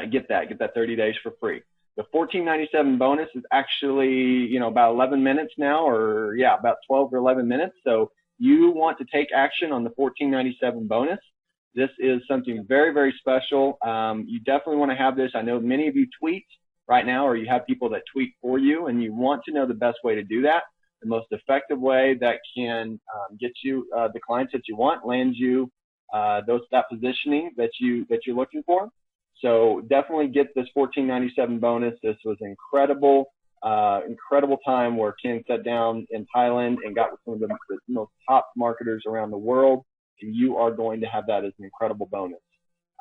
get that 30 days for free. The $14.97 bonus is actually, about 11 minutes now, or about 12 or 11 minutes. So you want to take action on the $14.97 bonus. This is something very, very special. You definitely want to have this. I know many of you tweet right now, or you have people that tweet for you, and you want to know the best way to do that, the most effective way that can get you the clients that you want, land you that positioning that you're looking for. So definitely get this $14.97 bonus. This was incredible time where Ken sat down in Thailand and got with some of the most top marketers around the world. And you are going to have that as an incredible bonus.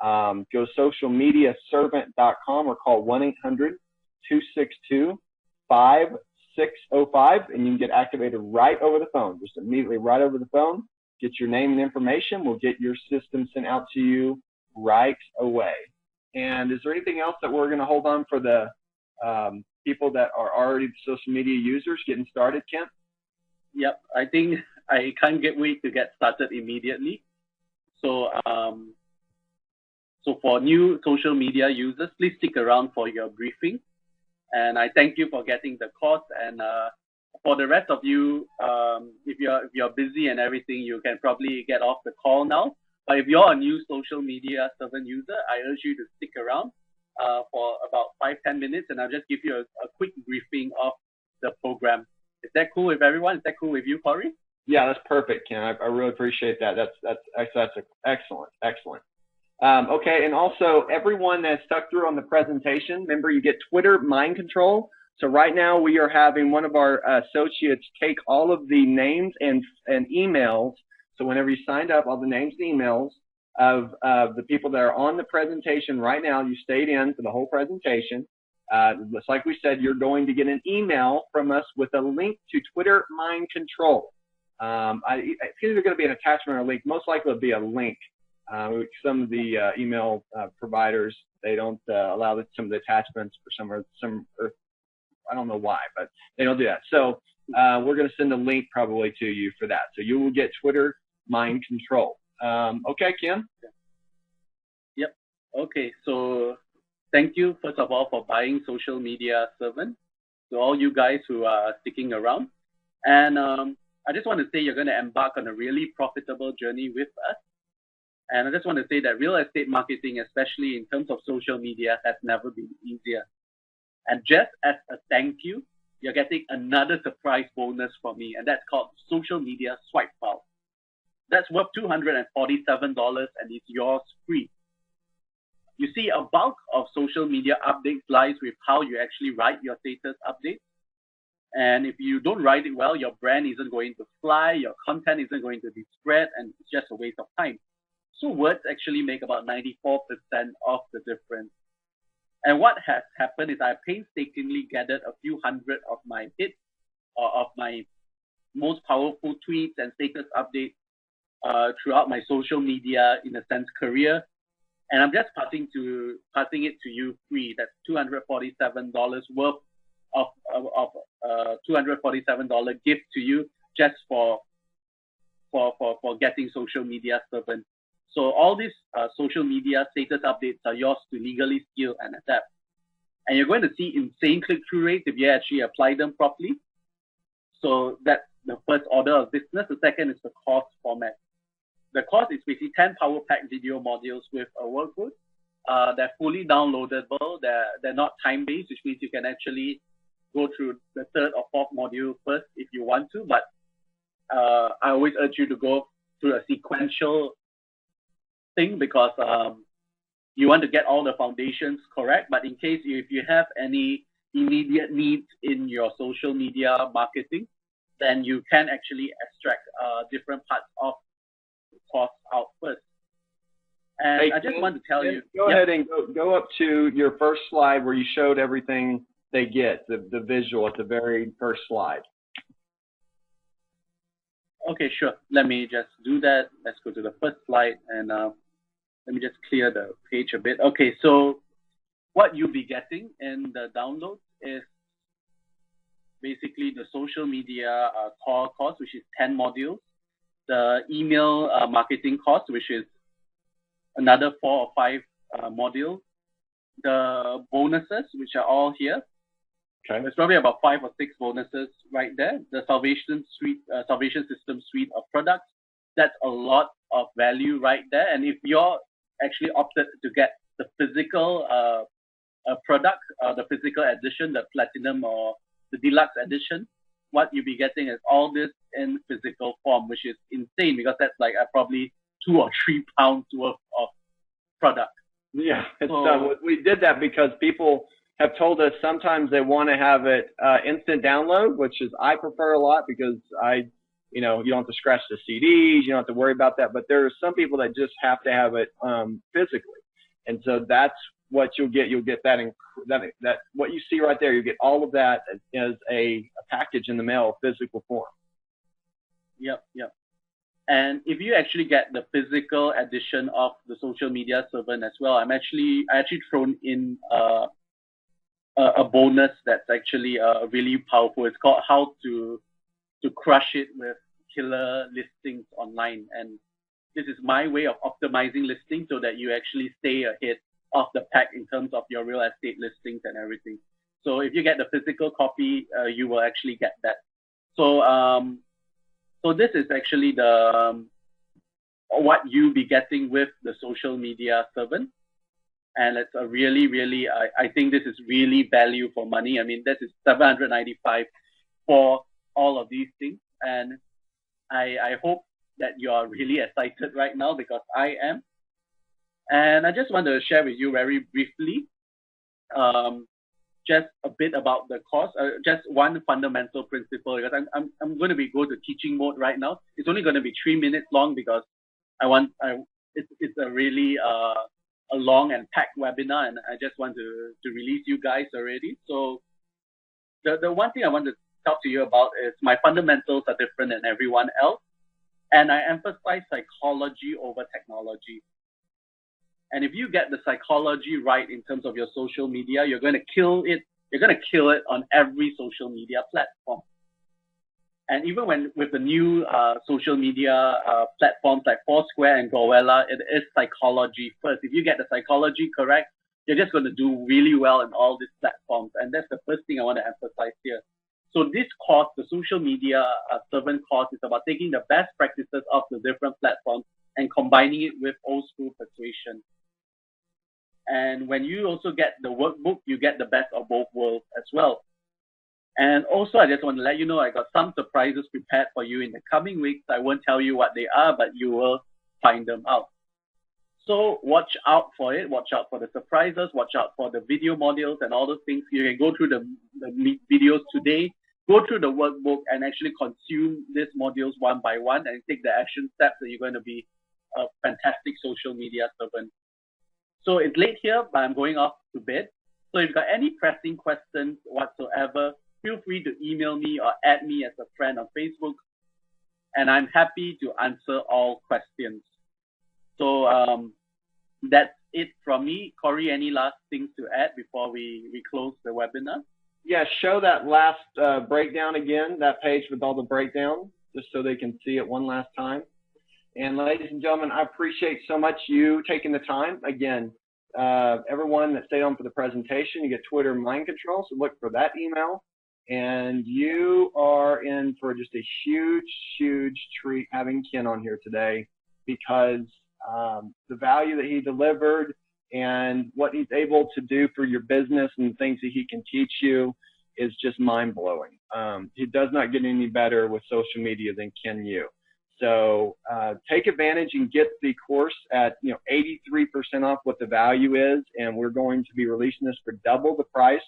Go to socialmediaservant.com or call 1-800-262-5605, and you can get activated right over the phone, just immediately right over the phone. Get your name and information. We'll get your system sent out to you right away. And is there anything else that we're going to hold on for the people that are already social media users getting started, Kent? Yep, I think I can't wait to get started immediately. So, so for new social media users, please stick around for your briefing. And I thank you for getting the course. And for the rest of you, if you're busy and everything, you can probably get off the call now. But if you're a new social media servant user, I urge you to stick around for about 5-10 minutes, and I'll just give you a quick briefing of the program. Is that cool with everyone? Is that cool with you, Corey? Yeah, that's perfect, Ken. I really appreciate that. That's excellent. Okay, and also everyone that stuck through on the presentation, remember you get Twitter mind control. So right now we are having one of our associates take all of the names and emails. So whenever you signed up, all the names and emails of the people that are on the presentation right now, you stayed in for the whole presentation. Just like we said, you're going to get an email from us with a link to Twitter Mind Control. It's either going to be an attachment or a link. Most likely it'll be a link. Some of the email providers, they don't allow some of the attachments for some I don't know why, but they don't do that. So we're going to send a link probably to you for that. So you will get Twitter Mind Control. Okay, Kim. Yep. Okay. So thank you, first of all, for buying Social Media Servant, to all you guys who are sticking around. And I just want to say you're going to embark on a really profitable journey with us. And I just want to say that real estate marketing, especially in terms of social media, has never been easier. And just as a thank you, you're getting another surprise bonus from me, and that's called Social Media Swipe File. That's worth $247 and it's yours free. You see, a bulk of social media updates lies with how you actually write your status updates. And if you don't write it well, your brand isn't going to fly, your content isn't going to be spread, and it's just a waste of time. So words actually make about 94% of the difference. And what has happened is I painstakingly gathered a few hundred of my hits, or of my most powerful tweets and status updates throughout my social media, in a sense, career. And I'm just passing it to you free. That's $247 worth of $247 gift to you just for getting Social Media Servant. So all these social media status updates are yours to legally steal and adapt. And you're going to see insane click-through rates if you actually apply them properly. So that's the first order of business. The second is the course format. The course is basically 10 power-packed video modules with a workbook. They're fully downloadable. They're not time-based, which means you can actually go through the third or fourth module first if you want to. But I always urge you to go through a sequential thing, because you want to get all the foundations correct. But in case if you have any immediate needs in your social media marketing, then you can actually extract different parts of the course out first. And hey, I just want to tell you. Go ahead and go up to your first slide where you showed everything they get, the visual at the very first slide. Okay, sure. Let me just do that. Let's go to the first slide, and let me just clear the page a bit. Okay, so what you'll be getting in the download is basically the social media core course, which is 10 modules, the email marketing course, which is another 4 or 5 modules, the bonuses, which are all here. Okay. There's probably about 5 or 6 bonuses right there. The Salvation System suite of products. That's a lot of value right there. And if you're actually opted to get the physical product, the physical edition, the platinum or the deluxe edition, what you'll be getting is all this in physical form, which is insane, because that's like probably 2 or 3 pounds worth of product. Yeah, we did that because people have told us sometimes they want to have it instant download, which is I prefer a lot, because you don't have to scratch the CDs, you don't have to worry about that. But there are some people that just have to have it physically, and so that's what you'll get. You'll get that what you see right there. You get all of that as a package in the mail, physical form. Yep. And if you actually get the physical edition of the Social Media Servant as well, I actually thrown in a bonus that's actually really powerful. It's called How to Crush It with Killer Listings Online. And this is my way of optimizing listings so that you actually stay ahead of the pack in terms of your real estate listings and everything. So if you get the physical copy, you will actually get that. So this is actually what you'll be getting with the Social Media Servant. And it's a really, really, I think this is really value for money. I mean, this is $795 for all of these things. And I hope that you are really excited right now, because I am. And I just want to share with you very briefly just a bit about the course, just one fundamental principle, because I'm going to go to teaching mode right now. It's only going to be 3 minutes long, because it's a really a long and packed webinar, and I just want to release you guys already. So the one thing I want to talk to you about is my fundamentals are different than everyone else, and I emphasize psychology over technology. And if you get the psychology right in terms of your social media, you're going to kill it. You're going to kill it on every social media platform. And even with the new social media platforms like Foursquare and Gowella, it is psychology first. If you get the psychology correct, you're just going to do really well in all these platforms. And that's the first thing I want to emphasize here. So this course, the social media servant course, is about taking the best practices of the different platforms and combining it with old school persuasion. And when you also get the workbook, you get the best of both worlds as well. And also, I just want to let you know, I got some surprises prepared for you in the coming weeks. I won't tell you what they are, but you will find them out. So watch out for it. Watch out for the surprises. Watch out for the video modules and all those things. You can go through the videos today, go through the workbook, and actually consume these modules one by one and take the action steps that you're going to be a fantastic social media servant. So it's late here, but I'm going off to bed. So if you've got any pressing questions whatsoever, feel free to email me or add me as a friend on Facebook, and I'm happy to answer all questions. So that's it from me. Corey, any last things to add before we close the webinar? Yeah, show that last breakdown again, that page with all the breakdown, just so they can see it one last time. And ladies and gentlemen, I appreciate so much you taking the time. Again, everyone that stayed on for the presentation, you get Twitter Mind Control, so look for that email. And you are in for just a huge, huge treat having Ken on here today, because the value that he delivered and what he's able to do for your business and the things that he can teach you is just mind-blowing. He does not get any better with social media than Ken Yu. So take advantage and get the course at 83% off what the value is, and we're going to be releasing this for double the price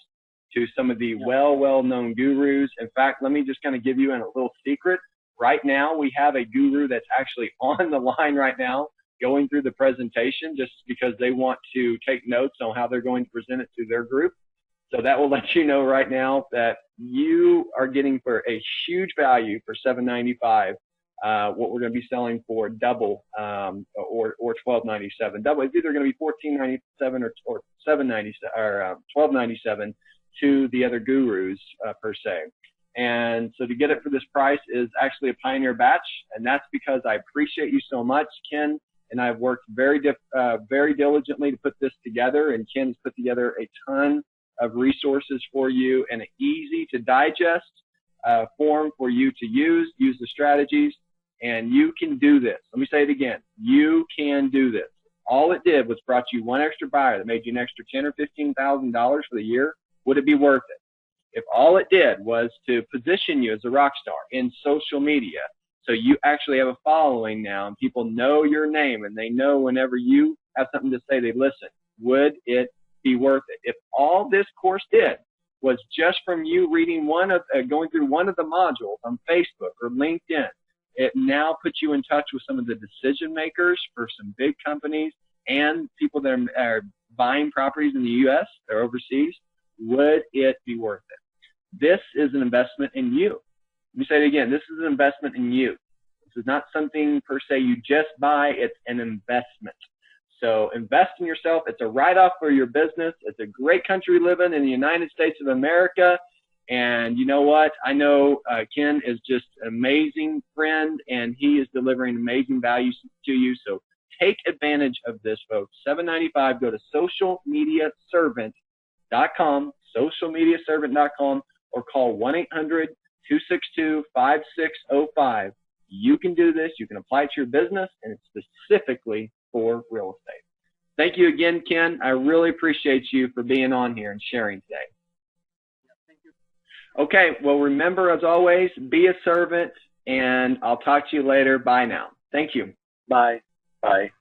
to some of the well-known gurus. In fact, let me just kind of give you a little secret. Right now, we have a guru that's actually on the line right now going through the presentation, just because they want to take notes on how they're going to present it to their group. So that will let you know right now that you are getting for a huge value for $7.95 what we're going to be selling for double or $12.97. Double, it's either going to be $14.97 or $7.97 or $12.97 to the other gurus per se. And so to get it for this price is actually a pioneer batch, and that's because I appreciate you so much, Ken. And I've worked very diligently to put this together, and Ken's put together a ton of resources for you in an easy to digest form for you to use the strategies, and you can do this. Let me say it again. You can do this. All it did was brought you one extra buyer that made you an extra $10,000 or $15,000 for the year. Would it be worth it? If all it did was to position you as a rock star in social media, so you actually have a following now, and people know your name, and they know whenever you have something to say, they listen. Would it be worth it? If all this course did was just from you reading going through one of the modules on Facebook or LinkedIn, it now puts you in touch with some of the decision makers for some big companies and people that are buying properties in the U.S. or overseas. Would it be worth it? This is an investment in you. Let me say it again. This is an investment in you. This is not something per se you just buy. It's an investment. So invest in yourself. It's a write-off for your business. It's a great country living in the United States of America. And you know what? I know Ken is just an amazing friend, and he is delivering amazing values to you. So take advantage of this, folks. $7.95. Go to socialmediaservant.com, socialmediaservant.com, or call 1-800-262-5605. You can do this. You can apply it to your business, and it's specifically for real estate. Thank you again, Ken. I really appreciate you for being on here and sharing today. Thank you. Okay, well, remember, as always, be a servant, and I'll talk to you later. Bye now. Thank you. Bye. Bye.